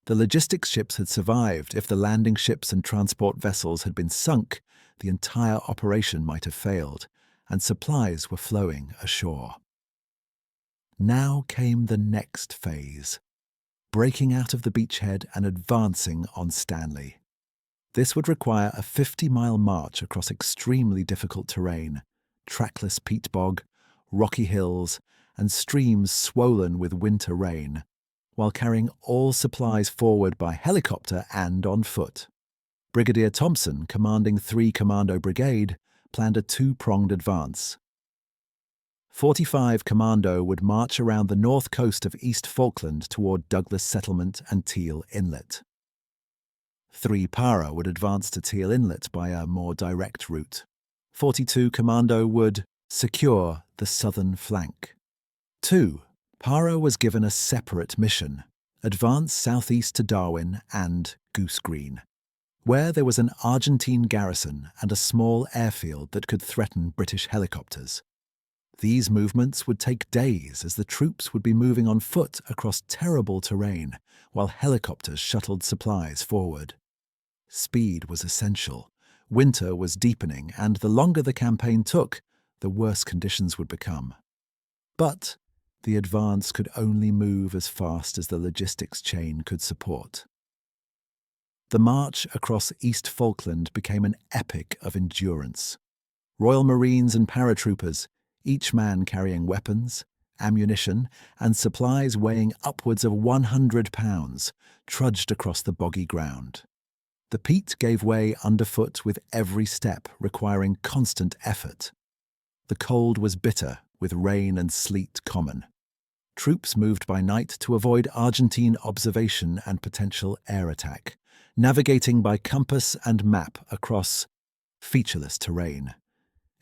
The logistics ships had survived. If the landing ships and transport vessels had been sunk, the entire operation might have failed, and supplies were flowing ashore. Now came the next phase, breaking out of the beachhead and advancing on Stanley. This would require a 50-mile march across extremely difficult terrain, trackless peat bog, rocky hills, and streams swollen with winter rain, while carrying all supplies forward by helicopter and on foot. Brigadier Thompson, commanding 3 Commando Brigade, planned a 2-pronged advance. 45 Commando would march around the north coast of East Falkland toward Douglas Settlement and Teal Inlet. 3 Para would advance to Teal Inlet by a more direct route. 42 Commando would secure the southern flank. 2. Para was given a separate mission, advance southeast to Darwin and Goose Green, where there was an Argentine garrison and a small airfield that could threaten British helicopters. These movements would take days as the troops would be moving on foot across terrible terrain while helicopters shuttled supplies forward. Speed was essential. Winter was deepening, and the longer the campaign took, the worse conditions would become. But the advance could only move as fast as the logistics chain could support. The march across East Falkland became an epic of endurance. Royal Marines and paratroopers, each man carrying weapons, ammunition, and supplies weighing upwards of 100 pounds, trudged across the boggy ground. The peat gave way underfoot with every step, requiring constant effort. The cold was bitter, with rain and sleet common. Troops moved by night to avoid Argentine observation and potential air attack, navigating by compass and map across featureless terrain.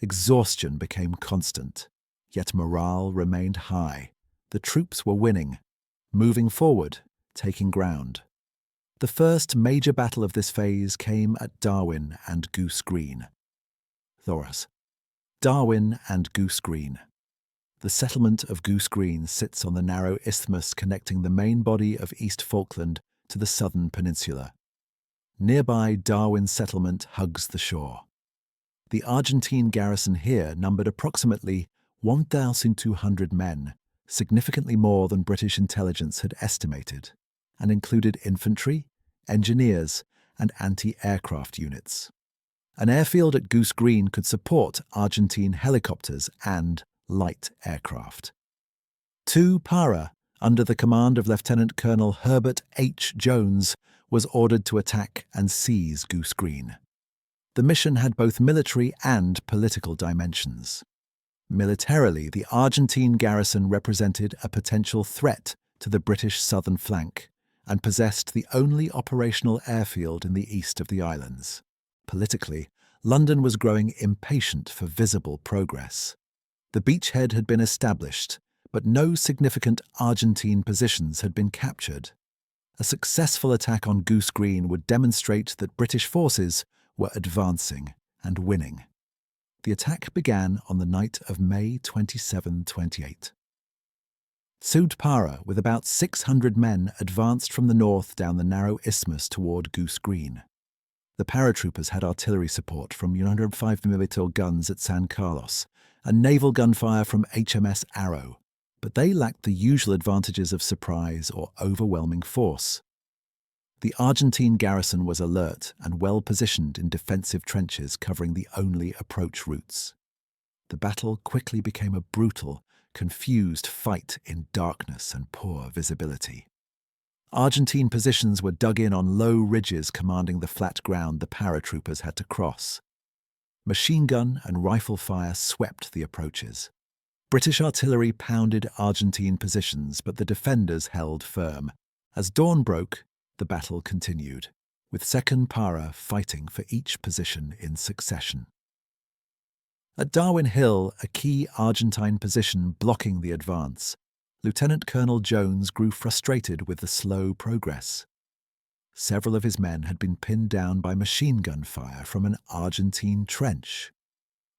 Exhaustion became constant, yet morale remained high. The troops were winning, moving forward, taking ground. The first major battle of this phase came at Darwin and Goose Green. Thoras. Darwin and Goose Green. The settlement of Goose Green sits on the narrow isthmus connecting the main body of East Falkland to the southern peninsula. Nearby Darwin settlement hugs the shore. The Argentine garrison here numbered approximately 1,200 men, significantly more than British intelligence had estimated, and included infantry, engineers, and anti-aircraft units. An airfield at Goose Green could support Argentine helicopters and light aircraft. 2 Para, under the command of Lieutenant Colonel Herbert H. Jones, was ordered to attack and seize Goose Green. The mission had both military and political dimensions. Militarily, the Argentine garrison represented a potential threat to the British southern flank and possessed the only operational airfield in the east of the islands. Politically, London was growing impatient for visible progress. The beachhead had been established, but no significant Argentine positions had been captured. A successful attack on Goose Green would demonstrate that British forces were advancing and winning. The attack began on the night of May 27-28. Sood Para, with about 600 men, advanced from the north down the narrow isthmus toward Goose Green. The paratroopers had artillery support from 105mm guns at San Carlos and naval gunfire from HMS Arrow, but they lacked the usual advantages of surprise or overwhelming force. The Argentine garrison was alert and well positioned in defensive trenches covering the only approach routes. The battle quickly became a brutal, confused fight in darkness and poor visibility. Argentine positions were dug in on low ridges commanding the flat ground the paratroopers had to cross. Machine gun and rifle fire swept the approaches. British artillery pounded Argentine positions, but the defenders held firm. As dawn broke, the battle continued, with 2nd Para fighting for each position in succession. At Darwin Hill, a key Argentine position blocking the advance, Lieutenant Colonel Jones grew frustrated with the slow progress. Several of his men had been pinned down by machine gun fire from an Argentine trench.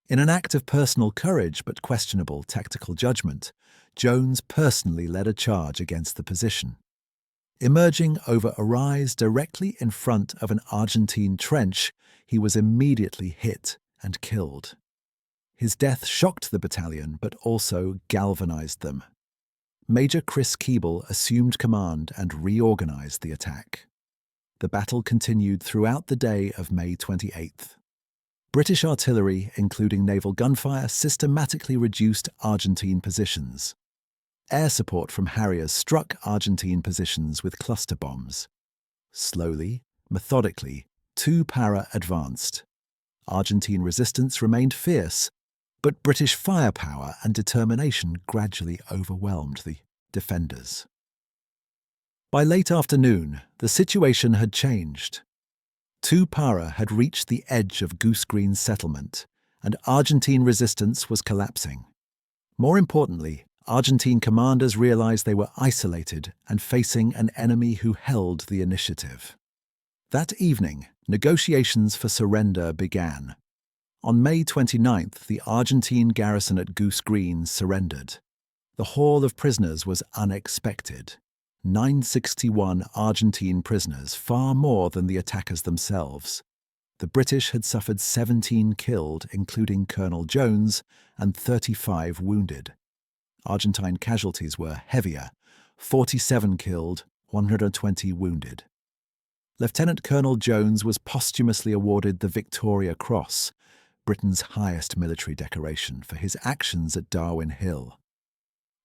In an act of personal courage but questionable tactical judgment, Jones personally led a charge against the position. Emerging over a rise directly in front of an Argentine trench, he was immediately hit and killed. His death shocked the battalion but also galvanized them. Major Chris Keeble assumed command and reorganized the attack. The battle continued throughout the day of May 28th. British artillery, including naval gunfire, systematically reduced Argentine positions. Air support from Harriers struck Argentine positions with cluster bombs. Slowly, methodically, 2 Para advanced. Argentine resistance remained fierce, but British firepower and determination gradually overwhelmed the defenders. By late afternoon, the situation had changed. 2 Para had reached the edge of Goose Green settlement, and Argentine resistance was collapsing. More importantly, Argentine commanders realized they were isolated and facing an enemy who held the initiative. That evening, negotiations for surrender began. On May 29th, the Argentine garrison at Goose Green surrendered. The haul of prisoners was unexpected. 961 Argentine prisoners, far more than the attackers themselves. The British had suffered 17 killed, including Colonel Jones, and 35 wounded. Argentine casualties were heavier, 47 killed, 120 wounded. Lieutenant Colonel Jones was posthumously awarded the Victoria Cross, Britain's highest military decoration, for his actions at Darwin Hill.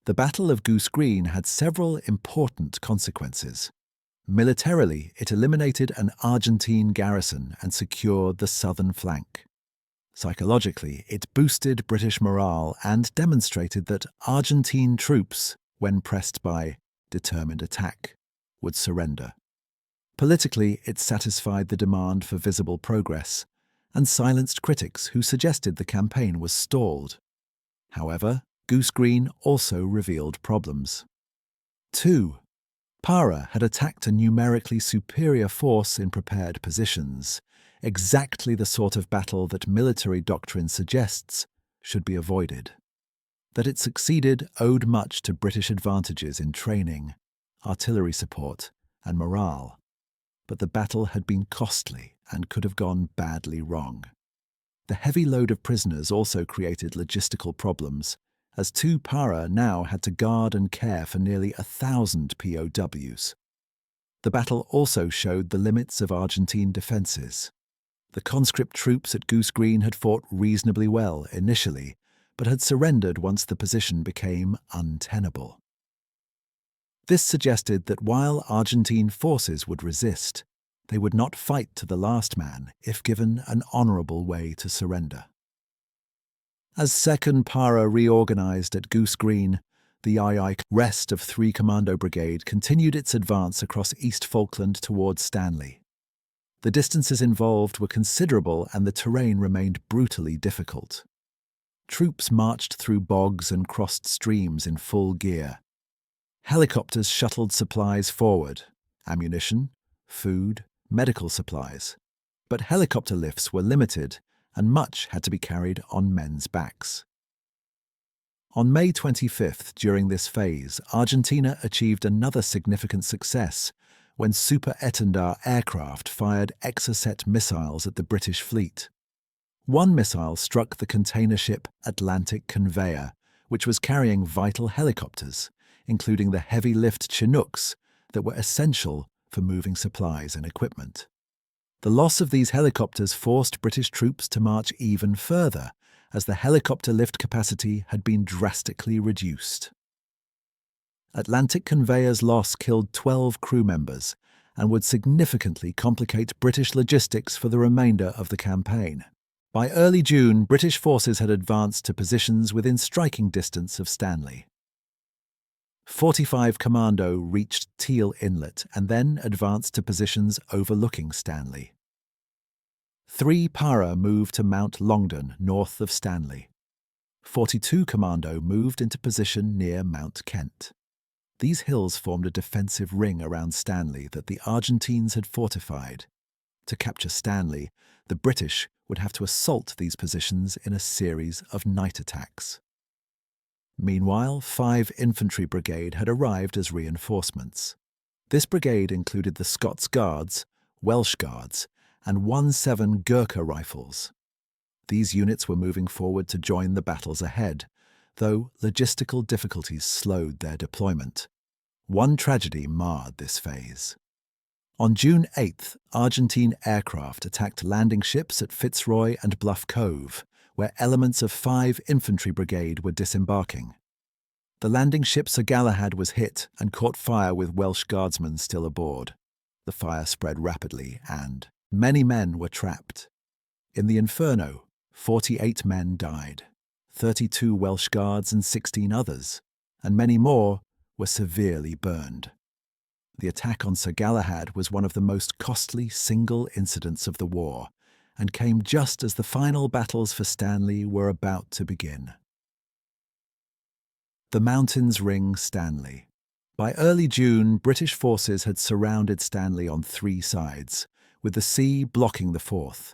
The Battle of Goose Green had several important consequences. Militarily, it eliminated an Argentine garrison and secured the southern flank. Psychologically, it boosted British morale and demonstrated that Argentine troops, when pressed by determined attack, would surrender. Politically, it satisfied the demand for visible progress and silenced critics who suggested the campaign was stalled. However, Goose Green also revealed problems. 2. Para had attacked a numerically superior force in prepared positions, exactly the sort of battle that military doctrine suggests should be avoided. That it succeeded owed much to British advantages in training, artillery support, and morale. But the battle had been costly and could have gone badly wrong. The heavy load of prisoners also created logistical problems, as 2 Para now had to guard and care for nearly 1,000 POWs. The battle also showed the limits of Argentine defences. The conscript troops at Goose Green had fought reasonably well initially, but had surrendered once the position became untenable. This suggested that while Argentine forces would resist, They would not fight to the last man if given an honourable way to surrender. As 2nd Para reorganised at Goose Green, the II rest of 3 Commando Brigade continued its advance across East Falkland towards Stanley. The distances involved were considerable and the terrain remained brutally difficult. Troops marched through bogs and crossed streams in full gear. Helicopters shuttled supplies forward, ammunition, food, medical supplies. But helicopter lifts were limited and much had to be carried on men's backs. On May 25th, during this phase, Argentina achieved another significant success when Super Étendard aircraft fired Exocet missiles at the British fleet. One missile struck the container ship Atlantic Conveyor, which was carrying vital helicopters, including the heavy-lift Chinooks that were essential for moving supplies and equipment. The loss of these helicopters forced British troops to march even further, as the helicopter lift capacity had been drastically reduced. Atlantic Conveyor's loss killed 12 crew members and would significantly complicate British logistics for the remainder of the campaign. By early June, British forces had advanced to positions within striking distance of Stanley. 45 Commando reached Teal Inlet and then advanced to positions overlooking Stanley. 3 Para moved to Mount Longdon, north of Stanley. 42 Commando moved into position near Mount Kent. These hills formed a defensive ring around Stanley that the Argentines had fortified. To capture Stanley, the British would have to assault these positions in a series of night attacks. Meanwhile, 5 Infantry Brigade had arrived as reinforcements. This brigade included the Scots Guards, Welsh Guards, and 1-7 Gurkha Rifles. These units were moving forward to join the battles ahead, though logistical difficulties slowed their deployment. One tragedy marred this phase. On June 8th, Argentine aircraft attacked landing ships at Fitzroy and Bluff Cove, where elements of 5 Infantry Brigade were disembarking. The landing ship Sir Galahad was hit and caught fire with Welsh Guardsmen still aboard. The fire spread rapidly and many men were trapped. In the inferno, 48 men died, 32 Welsh Guards and 16 others, and many more were severely burned. The attack on Sir Galahad was one of the most costly single incidents of the war, and came just as the final battles for Stanley were about to begin. The mountains ring Stanley. By early June, British forces had surrounded Stanley on 3 sides, with the sea blocking the 4th.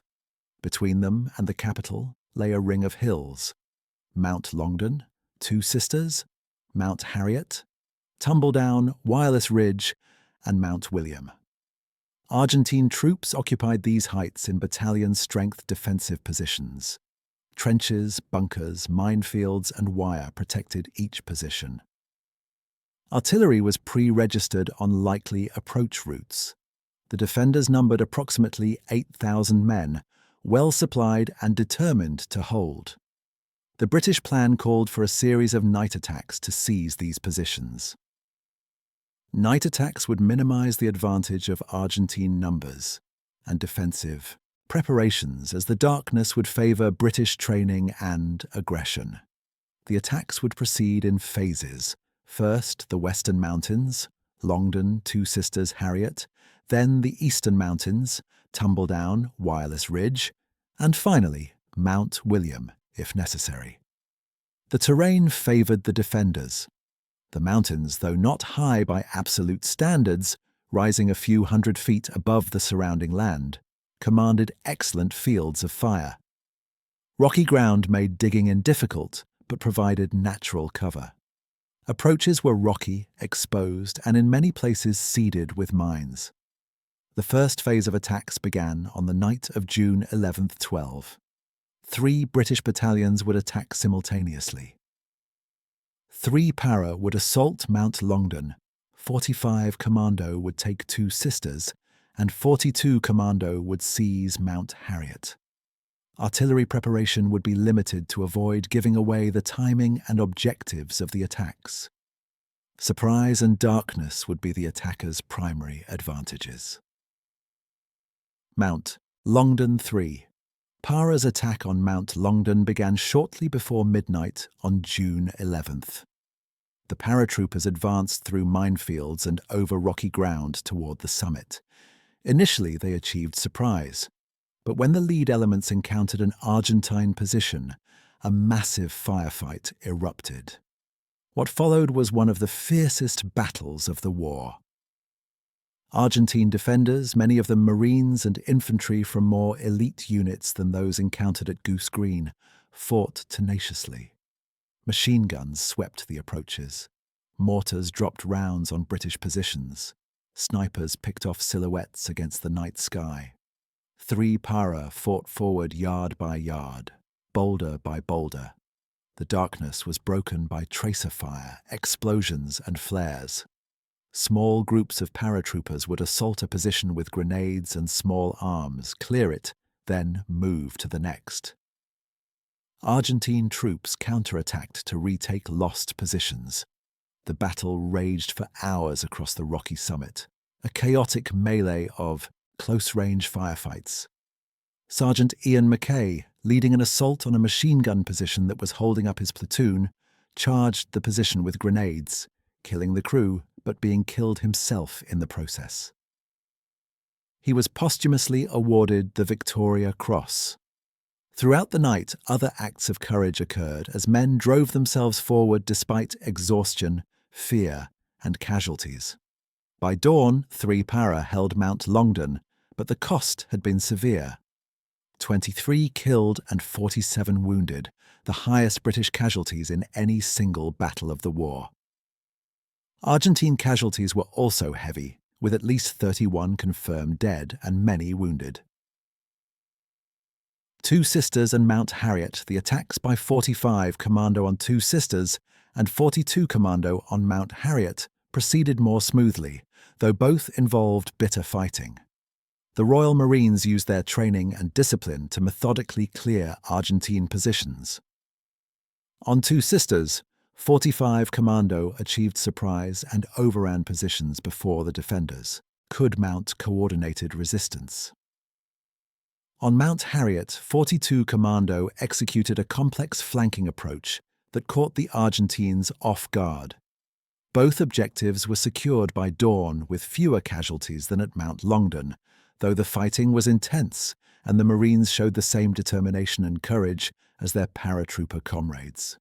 Between them and the capital lay a ring of hills: Mount Longdon, 2 Sisters, Mount Harriet, Tumbledown, Wireless Ridge, and Mount William. Argentine troops occupied these heights in battalion-strength defensive positions. Trenches, bunkers, minefields, and wire protected each position. Artillery was pre-registered on likely approach routes. The defenders numbered approximately 8,000 men, well supplied and determined to hold. The British plan called for a series of night attacks to seize these positions. Night attacks would minimize the advantage of Argentine numbers and defensive preparations, as the darkness would favor British training and aggression. The attacks would proceed in phases. First, the Western Mountains, Longdon, 2 Sisters, Harriet, then the Eastern Mountains, Tumbledown, Wireless Ridge, and finally, Mount William, if necessary. The terrain favored the defenders. The mountains, though not high by absolute standards, rising a few hundred feet above the surrounding land, commanded excellent fields of fire. Rocky ground made digging in difficult, but provided natural cover. Approaches were rocky, exposed, and in many places seeded with mines. The first phase of attacks began on the night of June 11th, 12. 3 British battalions would attack simultaneously. 3 Para would assault Mount Longdon, 45 Commando would take 2 Sisters, and 42 Commando would seize Mount Harriet. Artillery preparation would be limited to avoid giving away the timing and objectives of the attacks. Surprise and darkness would be the attackers' primary advantages. Mount Longdon 3. Para's attack on Mount Longdon began shortly before midnight on June 11th. The paratroopers advanced through minefields and over rocky ground toward the summit. Initially, they achieved surprise, but when the lead elements encountered an Argentine position, a massive firefight erupted. What followed was one of the fiercest battles of the war. Argentine defenders, many of them Marines and infantry from more elite units than those encountered at Goose Green, fought tenaciously. Machine guns swept the approaches. Mortars dropped rounds on British positions. Snipers picked off silhouettes against the night sky. 3 Para fought forward yard by yard, boulder by boulder. The darkness was broken by tracer fire, explosions and flares. Small groups of paratroopers would assault a position with grenades and small arms, clear it, then move to the next. Argentine troops counterattacked to retake lost positions. The battle raged for hours across the rocky summit, a chaotic melee of close-range firefights. Sergeant Ian Mackay, leading an assault on a machine gun position that was holding up his platoon, charged the position with grenades, killing the crew but being killed himself in the process. He was posthumously awarded the Victoria Cross. Throughout the night, other acts of courage occurred as men drove themselves forward despite exhaustion, fear, and casualties. By dawn, 3 Para held Mount Longdon, but the cost had been severe. 23 killed and 47 wounded, the highest British casualties in any single battle of the war. Argentine casualties were also heavy, with at least 31 confirmed dead and many wounded. 2 Sisters and Mount Harriet, the attacks by 45 Commando on 2 Sisters and 42 Commando on Mount Harriet proceeded more smoothly, though both involved bitter fighting. The Royal Marines used their training and discipline to methodically clear Argentine positions. On 2 Sisters, 45 Commando achieved surprise and overran positions before the defenders could mount coordinated resistance. On Mount Harriet, 42 Commando executed a complex flanking approach that caught the Argentines off guard. Both objectives were secured by dawn with fewer casualties than at Mount Longdon, though the fighting was intense and the Marines showed the same determination and courage as their paratrooper comrades.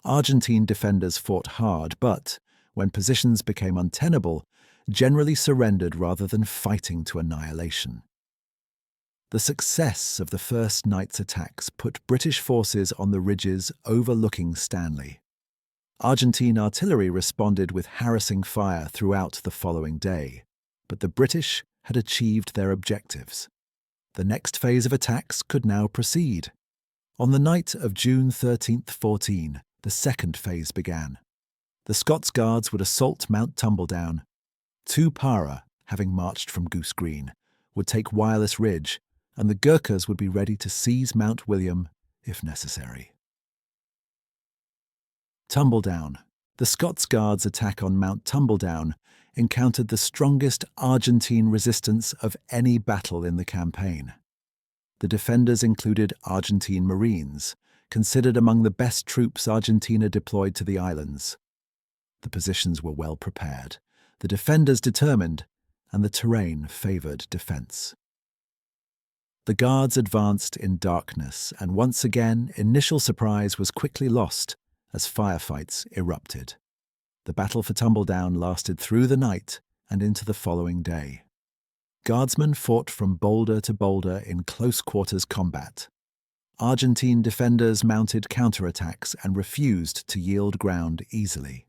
Argentine defenders fought hard but, when positions became untenable, generally surrendered rather than fighting to annihilation. The success of the first night's attacks put British forces on the ridges overlooking Stanley. Argentine artillery responded with harassing fire throughout the following day, but the British had achieved their objectives. The next phase of attacks could now proceed. On the night of June 13-14, the second phase began. The Scots Guards would assault Mount Tumbledown. 2 Para, having marched from Goose Green, would take Wireless Ridge, and the Gurkhas would be ready to seize Mount William if necessary. Tumbledown. The Scots Guards' attack on Mount Tumbledown encountered the strongest Argentine resistance of any battle in the campaign. The defenders included Argentine Marines, considered among the best troops Argentina deployed to the islands. The positions were well prepared, the defenders determined, and the terrain favoured defence. The Guards advanced in darkness, and once again initial surprise was quickly lost as firefights erupted. The battle for Tumbledown lasted through the night and into the following day. Guardsmen fought from boulder to boulder in close-quarters combat. Argentine defenders mounted counterattacks and refused to yield ground easily.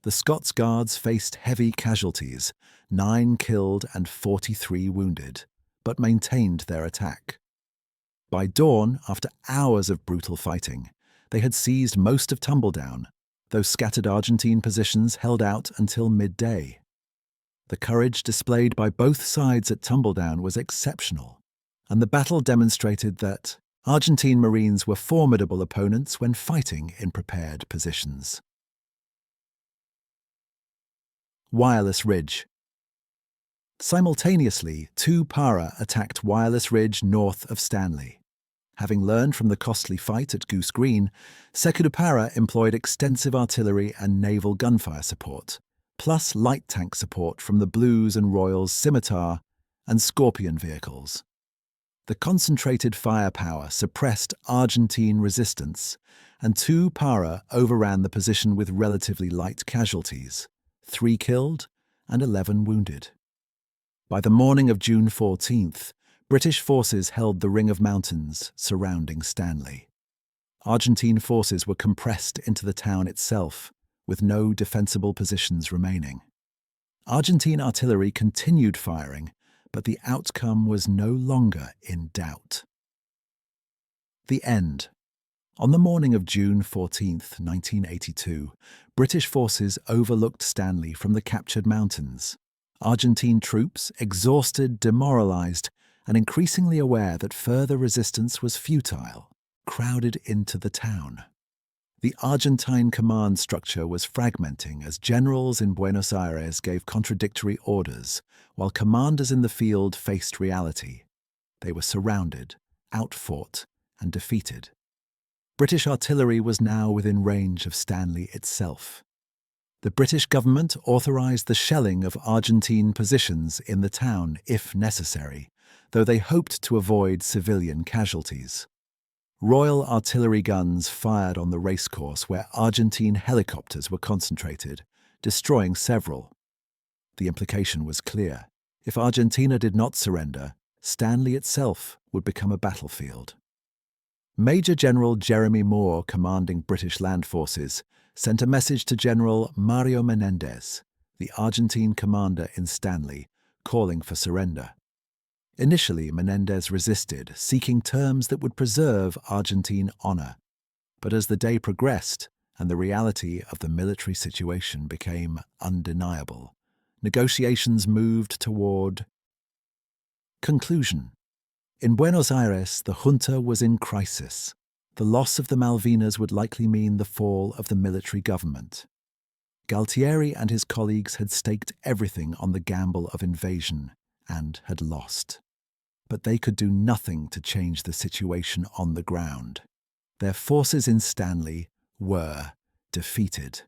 The Scots Guards faced heavy casualties, 9 killed and 43 wounded, but maintained their attack. By dawn, after hours of brutal fighting, they had seized most of Tumbledown, though scattered Argentine positions held out until midday. The courage displayed by both sides at Tumbledown was exceptional, and the battle demonstrated that Argentine Marines were formidable opponents when fighting in prepared positions. Wireless Ridge. Simultaneously, two Para attacked Wireless Ridge north of Stanley. Having learned from the costly fight at Goose Green, Sekudupara employed extensive artillery and naval gunfire support, plus light tank support from the Blues and Royals Scimitar and Scorpion vehicles. The concentrated firepower suppressed Argentine resistance, and two Para overran the position with relatively light casualties, 3 killed and 11 wounded. By the morning of June 14th, British forces held the ring of mountains surrounding Stanley. Argentine forces were compressed into the town itself, with no defensible positions remaining. Argentine artillery continued firing, but the outcome was no longer in doubt. The end. On the morning of June 14, 1982, British forces overlooked Stanley from the captured mountains. Argentine troops, exhausted, demoralized, and increasingly aware that further resistance was futile, crowded into the town. The Argentine command structure was fragmenting as generals in Buenos Aires gave contradictory orders, while commanders in the field faced reality. They were surrounded, outfought, and defeated. British artillery was now within range of Stanley itself. The British government authorized the shelling of Argentine positions in the town if necessary, though they hoped to avoid civilian casualties. Royal artillery guns fired on the racecourse where Argentine helicopters were concentrated, destroying several. The implication was clear. If Argentina did not surrender, Stanley itself would become a battlefield. Major General Jeremy Moore, commanding British land forces, sent a message to General Mario Menendez, the Argentine commander in Stanley, calling for surrender. Initially, Menendez resisted, seeking terms that would preserve Argentine honor. But as the day progressed and the reality of the military situation became undeniable, negotiations moved toward conclusion. In Buenos Aires, the junta was in crisis. The loss of the Malvinas would likely mean the fall of the military government. Galtieri and his colleagues had staked everything on the gamble of invasion and had lost. But they could do nothing to change the situation on the ground. Their forces in Stanley were defeated.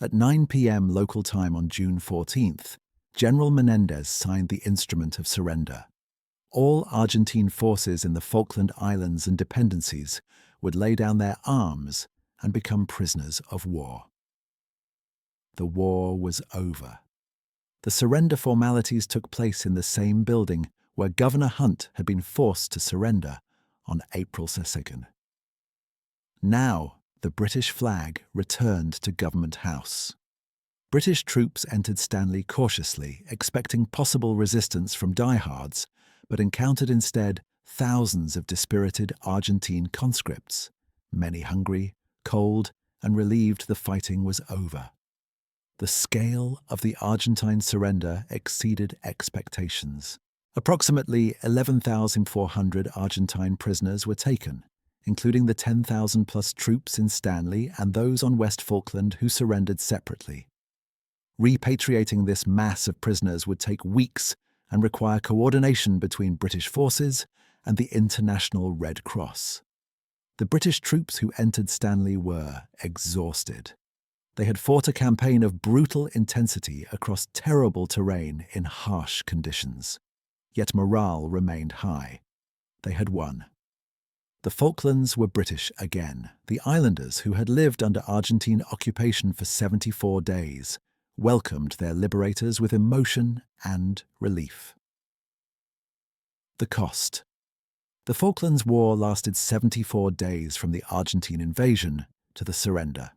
At 9 p.m. local time on June 14th, General Menendez signed the instrument of surrender. All Argentine forces in the Falkland Islands and dependencies would lay down their arms and become prisoners of war. The war was over. The surrender formalities took place in the same building where Governor Hunt had been forced to surrender on April 2nd. Now, the British flag returned to Government House. British troops entered Stanley cautiously, expecting possible resistance from diehards, but encountered instead thousands of dispirited Argentine conscripts, many hungry, cold, and relieved the fighting was over. The scale of the Argentine surrender exceeded expectations. Approximately 11,400 Argentine prisoners were taken, including the 10,000-plus troops in Stanley and those on West Falkland who surrendered separately. Repatriating this mass of prisoners would take weeks and require coordination between British forces and the International Red Cross. The British troops who entered Stanley were exhausted. They had fought a campaign of brutal intensity across terrible terrain in harsh conditions. Yet morale remained high. They had won. The Falklands were British again. The islanders, who had lived under Argentine occupation for 74 days, welcomed their liberators with emotion and relief. The cost. The Falklands War lasted 74 days from the Argentine invasion to the surrender.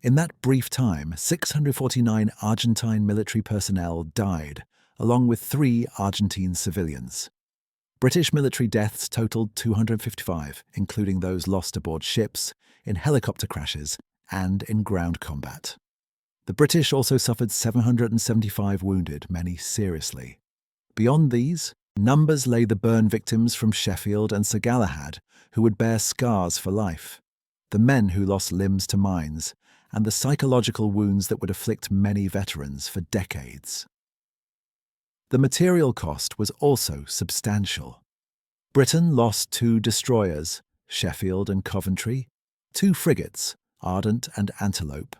In that brief time, 649 Argentine military personnel died, along with 3 Argentine civilians. British military deaths totaled 255, including those lost aboard ships, in helicopter crashes, and in ground combat. The British also suffered 775 wounded, many seriously. Beyond these, numbers lay the burn victims from Sheffield and Sir Galahad, who would bear scars for life, the men who lost limbs to mines, and the psychological wounds that would afflict many veterans for decades. The material cost was also substantial. Britain lost 2 destroyers, Sheffield and Coventry, 2 frigates, Ardent and Antelope.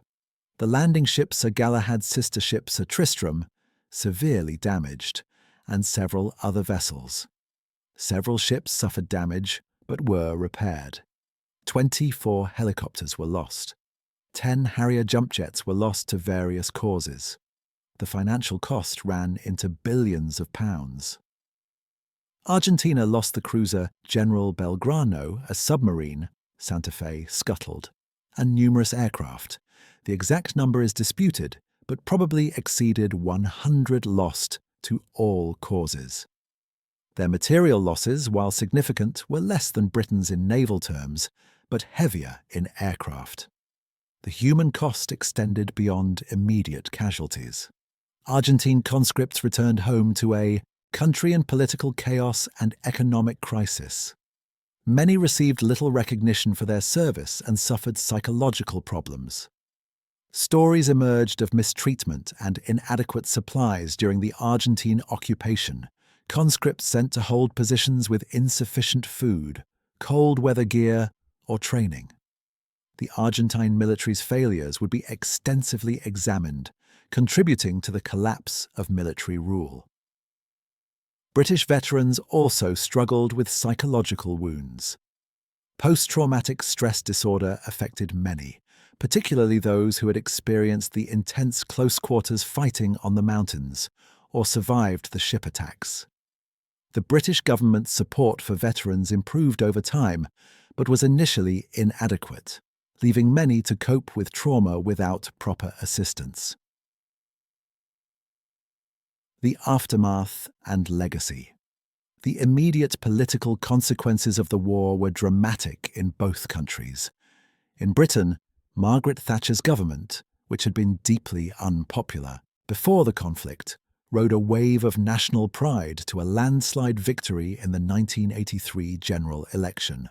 The landing ship Sir Galahad's sister ship Sir Tristram, severely damaged, and several other vessels. Several ships suffered damage, but were repaired. 24 helicopters were lost. 10 Harrier jump jets were lost to various causes. The financial cost ran into billions of pounds. Argentina lost the cruiser General Belgrano, a submarine, Santa Fe, scuttled, and numerous aircraft. The exact number is disputed, but probably exceeded 100 lost to all causes. Their material losses, while significant, were less than Britain's in naval terms, but heavier in aircraft. The human cost extended beyond immediate casualties. Argentine conscripts returned home to a country in political chaos and economic crisis. Many received little recognition for their service and suffered psychological problems. Stories emerged of mistreatment and inadequate supplies during the Argentine occupation, conscripts sent to hold positions with insufficient food, cold weather gear, or training. The Argentine military's failures would be extensively examined, contributing to the collapse of military rule. British veterans also struggled with psychological wounds. Post-traumatic stress disorder affected many, particularly those who had experienced the intense close-quarters fighting on the mountains or survived the ship attacks. The British government's support for veterans improved over time, but was initially inadequate, leaving many to cope with trauma without proper assistance. The aftermath and legacy. The immediate political consequences of the war were dramatic in both countries. In Britain, Margaret Thatcher's government, which had been deeply unpopular before the conflict, rode a wave of national pride to a landslide victory in the 1983 general election.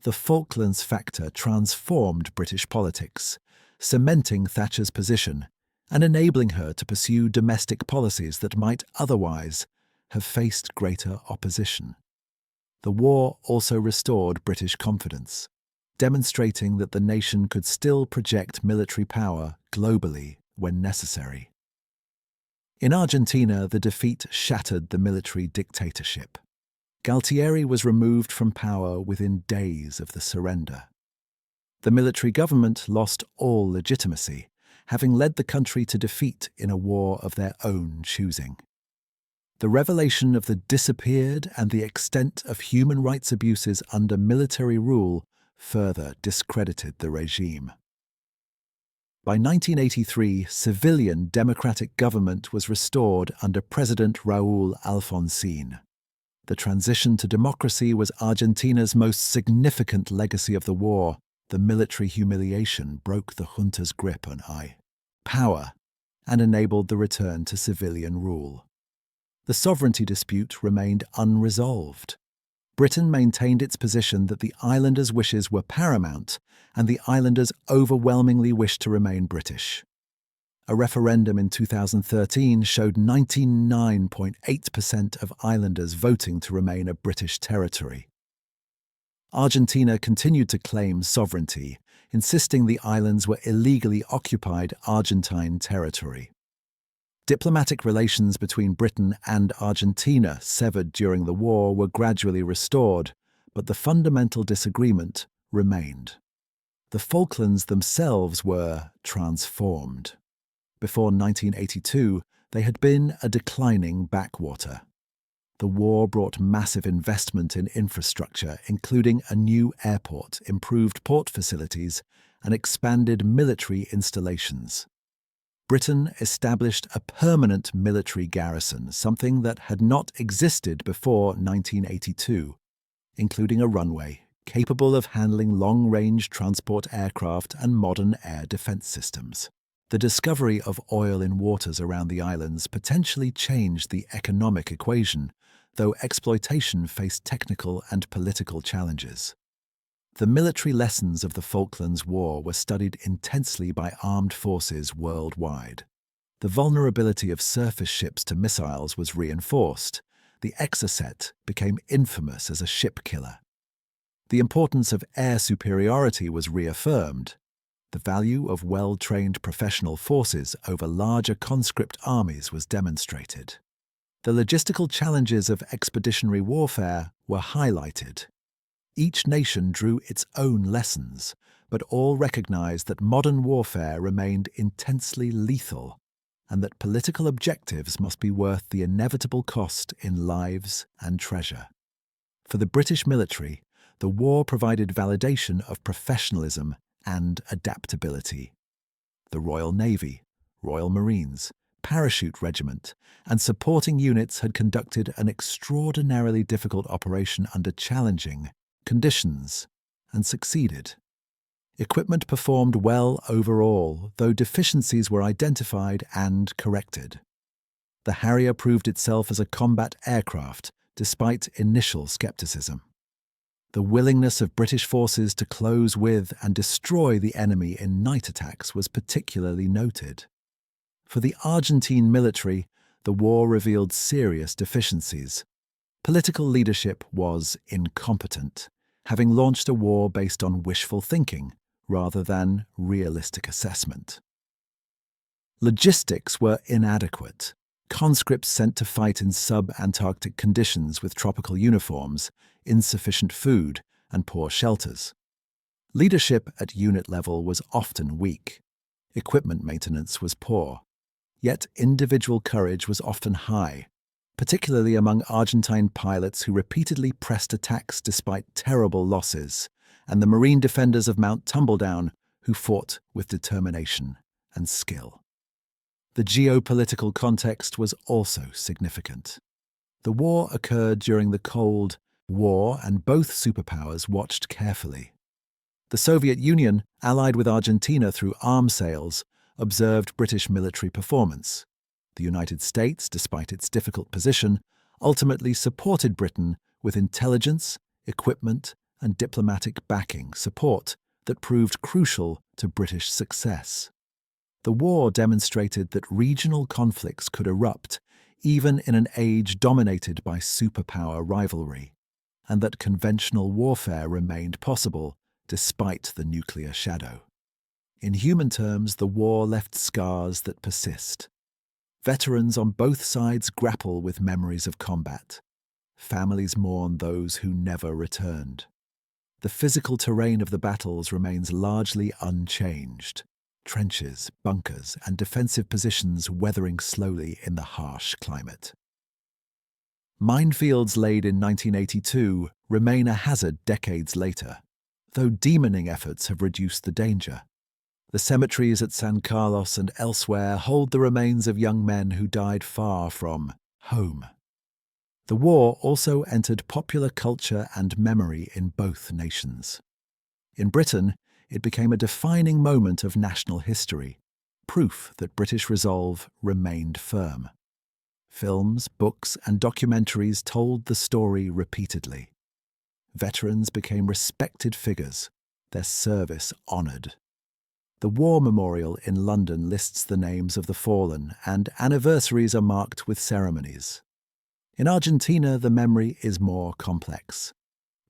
The Falklands factor transformed British politics, cementing Thatcher's position and enabling her to pursue domestic policies that might otherwise have faced greater opposition. The war also restored British confidence, demonstrating that the nation could still project military power globally when necessary. In Argentina, the defeat shattered the military dictatorship. Galtieri was removed from power within days of the surrender. The military government lost all legitimacy, having led the country to defeat in a war of their own choosing. The revelation of the disappeared and the extent of human rights abuses under military rule further discredited the regime. By 1983, civilian democratic government was restored under President Raúl Alfonsín. The transition to democracy was Argentina's most significant legacy of the war. The military humiliation broke the junta's grip on power and enabled the return to civilian rule. The sovereignty dispute remained unresolved. Britain maintained its position that the islanders' wishes were paramount and the islanders overwhelmingly wished to remain British. A referendum in 2013 showed 99.8% of islanders voting to remain a British territory. Argentina continued to claim sovereignty, insisting the islands were illegally occupied Argentine territory. Diplomatic relations between Britain and Argentina, severed during the war, were gradually restored, but the fundamental disagreement remained. The Falklands themselves were transformed. Before 1982, they had been a declining backwater. The war brought massive investment in infrastructure, including a new airport, improved port facilities, and expanded military installations. Britain established a permanent military garrison, something that had not existed before 1982, including a runway capable of handling long-range transport aircraft and modern air defense systems. The discovery of oil in waters around the islands potentially changed the economic equation, though exploitation faced technical and political challenges. The military lessons of the Falklands War were studied intensely by armed forces worldwide. The vulnerability of surface ships to missiles was reinforced. The Exocet became infamous as a ship killer. The importance of air superiority was reaffirmed. The value of well-trained professional forces over larger conscript armies was demonstrated. The logistical challenges of expeditionary warfare were highlighted. Each nation drew its own lessons, but all recognized that modern warfare remained intensely lethal and that political objectives must be worth the inevitable cost in lives and treasure. For the British military, the war provided validation of professionalism and adaptability. The Royal Navy, Royal Marines, Parachute Regiment, and supporting units had conducted an extraordinarily difficult operation under challenging conditions and succeeded. Equipment performed well overall, though deficiencies were identified and corrected. The Harrier proved itself as a combat aircraft, despite initial skepticism. The willingness of British forces to close with and destroy the enemy in night attacks was particularly noted. For the Argentine military, the war revealed serious deficiencies. Political leadership was incompetent, having launched a war based on wishful thinking rather than realistic assessment. Logistics were inadequate. Conscripts sent to fight in sub-Antarctic conditions with tropical uniforms, insufficient food, and poor shelters. Leadership at unit level was often weak. Equipment maintenance was poor. Yet individual courage was often high, particularly among Argentine pilots who repeatedly pressed attacks despite terrible losses, and the marine defenders of Mount Tumbledown who fought with determination and skill. The geopolitical context was also significant. The war occurred during the Cold War, and both superpowers watched carefully. The Soviet Union, allied with Argentina through arms sales, observed British military performance. The United States, despite its difficult position, ultimately supported Britain with intelligence, equipment, and diplomatic backing support that proved crucial to British success. The war demonstrated that regional conflicts could erupt even in an age dominated by superpower rivalry, and that conventional warfare remained possible despite the nuclear shadow. In human terms, the war left scars that persist. Veterans on both sides grapple with memories of combat. Families mourn those who never returned. The physical terrain of the battles remains largely unchanged. Trenches, bunkers, and defensive positions weathering slowly in the harsh climate. Minefields laid in 1982 remain a hazard decades later, though demoning efforts have reduced the danger. The cemeteries at San Carlos and elsewhere hold the remains of young men who died far from home. The war also entered popular culture and memory in both nations. In Britain, it became a defining moment of national history, proof that British resolve remained firm. Films, books, and documentaries told the story repeatedly. Veterans became respected figures, their service honoured. The War Memorial in London lists the names of the fallen, and anniversaries are marked with ceremonies. In Argentina, the memory is more complex.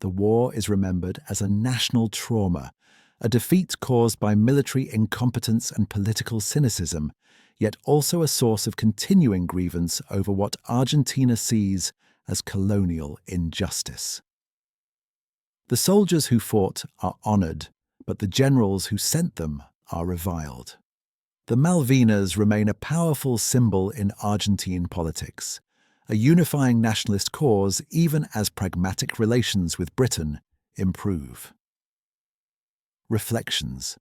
The war is remembered as a national trauma, a defeat caused by military incompetence and political cynicism, yet also a source of continuing grievance over what Argentina sees as colonial injustice. The soldiers who fought are honoured, but the generals who sent them are reviled. The Malvinas remain a powerful symbol in Argentine politics, a unifying nationalist cause even as pragmatic relations with Britain improve. Reflections.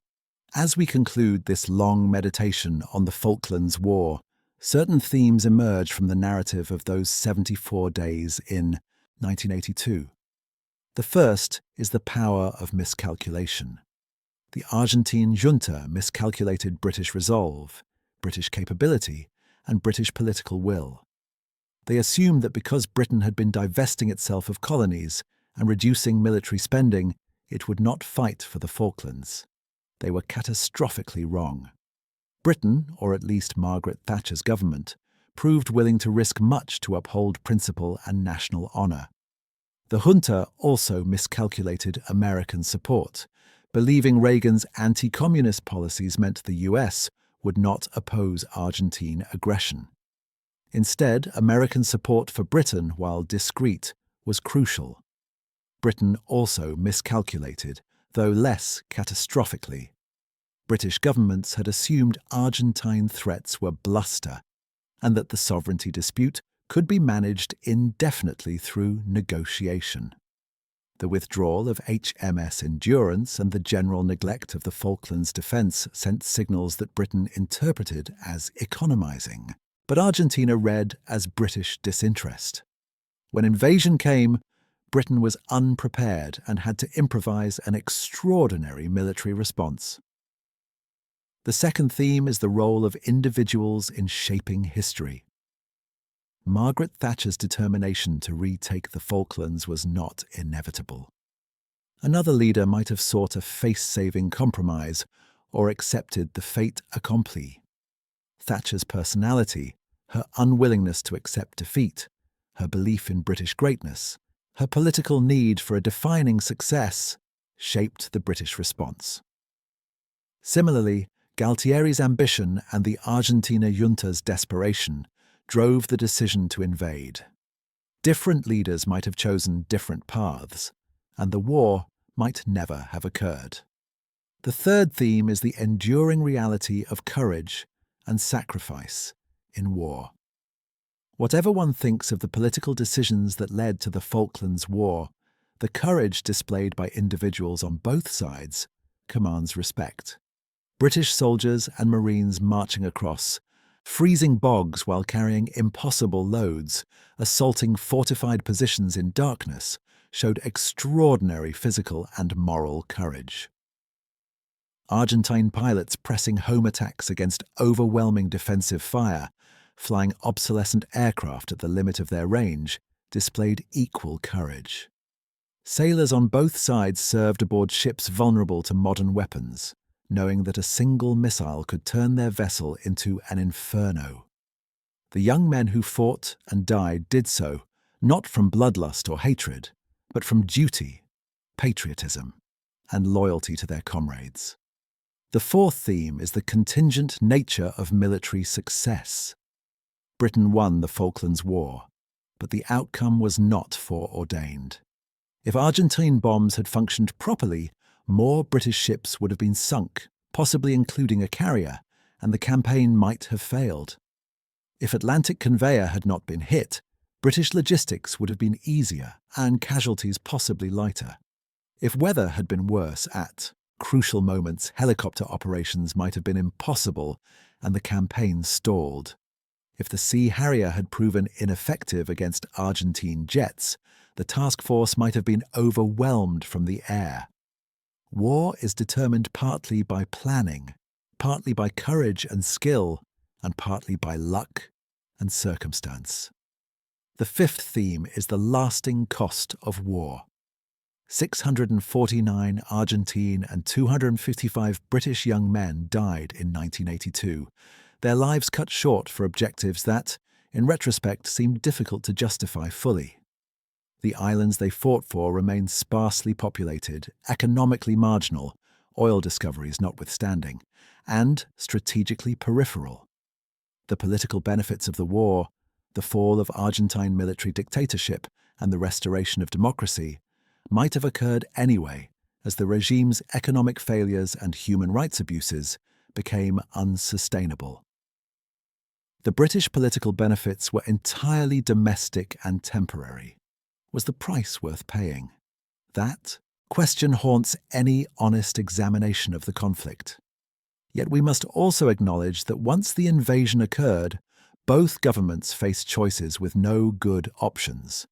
As we conclude this long meditation on the Falklands War, certain themes emerge from the narrative of those 74 days in 1982. The first is the power of miscalculation. The Argentine junta miscalculated British resolve, British capability, and British political will. They assumed that because Britain had been divesting itself of colonies and reducing military spending, it would not fight for the Falklands. They were catastrophically wrong. Britain, or at least Margaret Thatcher's government, proved willing to risk much to uphold principle and national honour. The junta also miscalculated American support, believing Reagan's anti-communist policies meant the US would not oppose Argentine aggression. Instead, American support for Britain, while discreet, was crucial. Britain also miscalculated, though less catastrophically. British governments had assumed Argentine threats were bluster, and that the sovereignty dispute could be managed indefinitely through negotiation. The withdrawal of HMS Endurance and the general neglect of the Falklands defence sent signals that Britain interpreted as economising, but Argentina read as British disinterest. When invasion came, Britain was unprepared and had to improvise an extraordinary military response. The second theme is the role of individuals in shaping history. Margaret Thatcher's determination to retake the Falklands was not inevitable. Another leader might have sought a face-saving compromise or accepted the fait accompli. Thatcher's personality, her unwillingness to accept defeat, her belief in British greatness, her political need for a defining success, shaped the British response. Similarly, Galtieri's ambition and the Argentina junta's desperation drove the decision to invade. Different leaders might have chosen different paths, and the war might never have occurred. The third theme is the enduring reality of courage and sacrifice in war. Whatever one thinks of the political decisions that led to the Falklands War, the courage displayed by individuals on both sides commands respect. British soldiers and Marines marching across, freezing bogs while carrying impossible loads, assaulting fortified positions in darkness, showed extraordinary physical and moral courage. Argentine pilots pressing home attacks against overwhelming defensive fire, flying obsolescent aircraft at the limit of their range, displayed equal courage. Sailors on both sides served aboard ships vulnerable to modern weapons, knowing that a single missile could turn their vessel into an inferno. The young men who fought and died did so, not from bloodlust or hatred, but from duty, patriotism, and loyalty to their comrades. The fourth theme is the contingent nature of military success. Britain won the Falklands War, but the outcome was not foreordained. If Argentine bombs had functioned properly, more British ships would have been sunk, possibly including a carrier, and the campaign might have failed. If Atlantic Conveyor had not been hit, British logistics would have been easier and casualties possibly lighter. If weather had been worse at crucial moments, helicopter operations might have been impossible and the campaign stalled. If the Sea Harrier had proven ineffective against Argentine jets, the task force might have been overwhelmed from the air. War is determined partly by planning, partly by courage and skill, and partly by luck and circumstance. The fifth theme is the lasting cost of war. 649 Argentine and 255 British young men died in 1982, their lives cut short for objectives that, in retrospect, seemed difficult to justify fully. The islands they fought for remained sparsely populated, economically marginal, oil discoveries notwithstanding, and strategically peripheral. The political benefits of the war, the fall of Argentine military dictatorship, and the restoration of democracy might have occurred anyway, as the regime's economic failures and human rights abuses became unsustainable. The British political benefits were entirely domestic and temporary. Was the price worth paying? That question haunts any honest examination of the conflict. Yet we must also acknowledge that once the invasion occurred, both governments faced choices with no good options.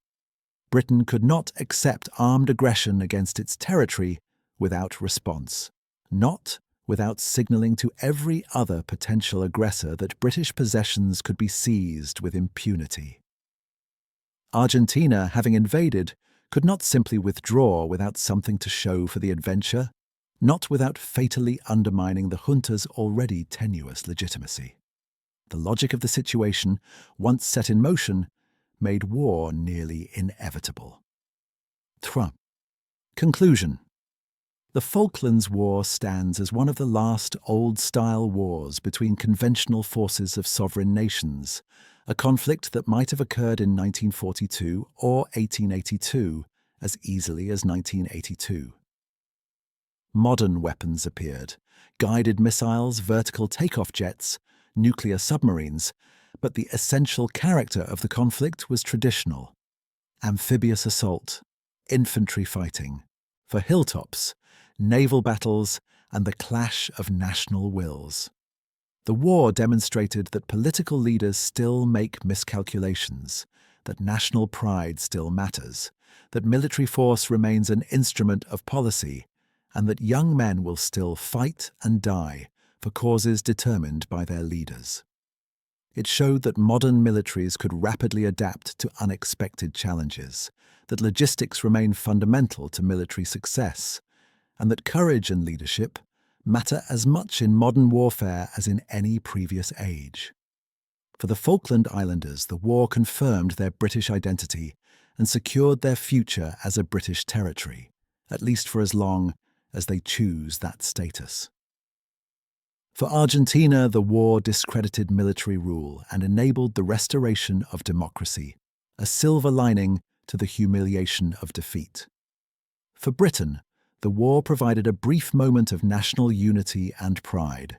Britain could not accept armed aggression against its territory without response, not without signalling to every other potential aggressor that British possessions could be seized with impunity. Argentina, having invaded, could not simply withdraw without something to show for the adventure. not without fatally undermining the junta's already tenuous legitimacy. The logic of the situation, once set in motion, made war nearly inevitable. 3. Conclusion. The Falklands War stands as one of the last old-style wars between conventional forces of sovereign nations, a conflict that might have occurred in 1942 or 1882 as easily as 1982. Modern weapons appeared, guided missiles, vertical takeoff jets, nuclear submarines, but the essential character of the conflict was traditional: amphibious assault, infantry fighting, for hilltops, naval battles, and the clash of national wills. The war demonstrated that political leaders still make miscalculations, that national pride still matters, that military force remains an instrument of policy, and that young men will still fight and die for causes determined by their leaders. It showed that modern militaries could rapidly adapt to unexpected challenges, that logistics remain fundamental to military success, and that courage and leadership matter as much in modern warfare as in any previous age. For the Falkland Islanders, the war confirmed their British identity and secured their future as a British territory, at least for as long as they choose that status. For Argentina, the war discredited military rule and enabled the restoration of democracy, a silver lining to the humiliation of defeat. For Britain, the war provided a brief moment of national unity and pride,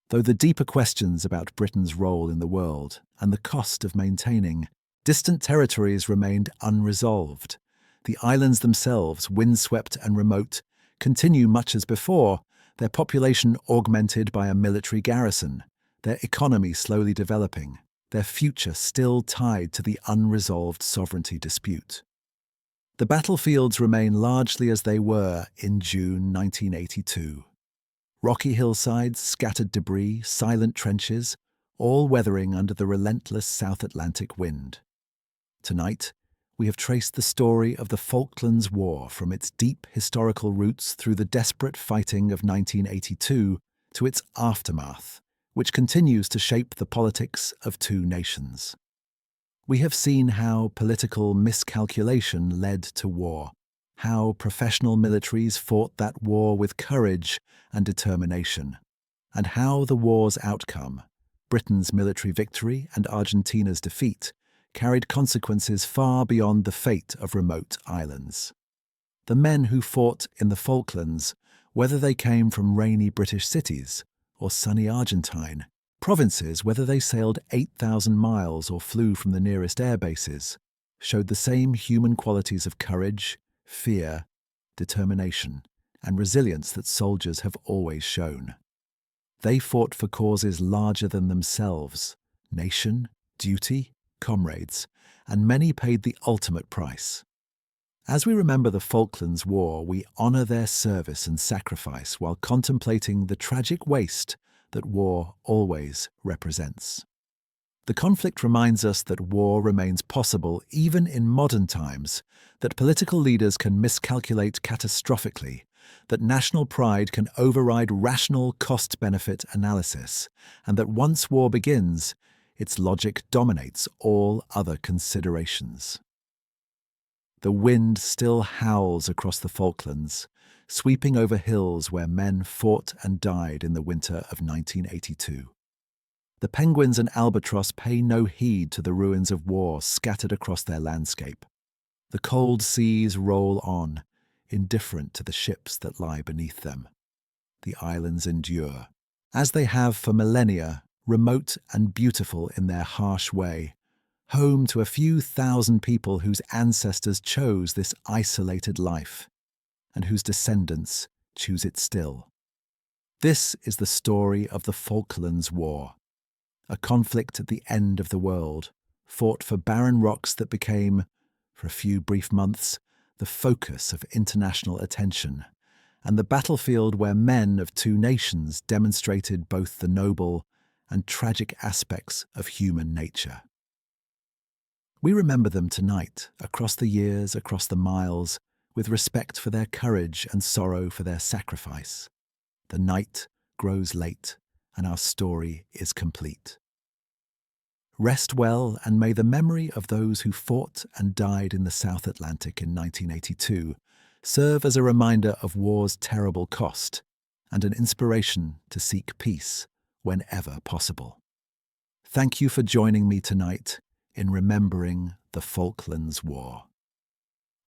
though the deeper questions about Britain's role in the world and the cost of maintaining distant territories remained unresolved. The islands themselves, windswept and remote, continue much as before, their population augmented by a military garrison, their economy slowly developing, their future still tied to the unresolved sovereignty dispute. The battlefields remain largely as they were in June 1982. Rocky hillsides, scattered debris, silent trenches, all weathering under the relentless South Atlantic wind. Tonight, we have traced the story of the Falklands War from its deep historical roots through the desperate fighting of 1982 to its aftermath, which continues to shape the politics of two nations. We have seen how political miscalculation led to war, how professional militaries fought that war with courage and determination, and how the war's outcome, Britain's military victory and Argentina's defeat, carried consequences far beyond the fate of remote islands. The men who fought in the Falklands, whether they came from rainy British cities or sunny Argentine provinces, whether they sailed 8,000 miles or flew from the nearest air bases, showed the same human qualities of courage, fear, determination, and resilience that soldiers have always shown. They fought for causes larger than themselves: nation, duty, comrades, and many paid the ultimate price. As we remember the Falklands War, we honor their service and sacrifice while contemplating the tragic waste that war always represents. The conflict reminds us that war remains possible even in modern times, that political leaders can miscalculate catastrophically, that national pride can override rational cost-benefit analysis, and that once war begins, its logic dominates all other considerations. The wind still howls across the Falklands, sweeping over hills where men fought and died in the winter of 1982. The penguins and albatross pay no heed to the ruins of war scattered across their landscape. The cold seas roll on, indifferent to the ships that lie beneath them. The islands endure, as they have for millennia, remote and beautiful in their harsh way, home to a few thousand people whose ancestors chose this isolated life, and whose descendants choose it still. This is the story of the Falklands War, a conflict at the end of the world, fought for barren rocks that became, for a few brief months, the focus of international attention, and the battlefield where men of two nations demonstrated both the noble and tragic aspects of human nature. We remember them tonight, across the years, across the miles, with respect for their courage and sorrow for their sacrifice. The night grows late, and our story is complete. Rest well, and may the memory of those who fought and died in the South Atlantic in 1982 serve as a reminder of war's terrible cost and an inspiration to seek peace whenever possible. Thank you for joining me tonight in remembering the Falklands War.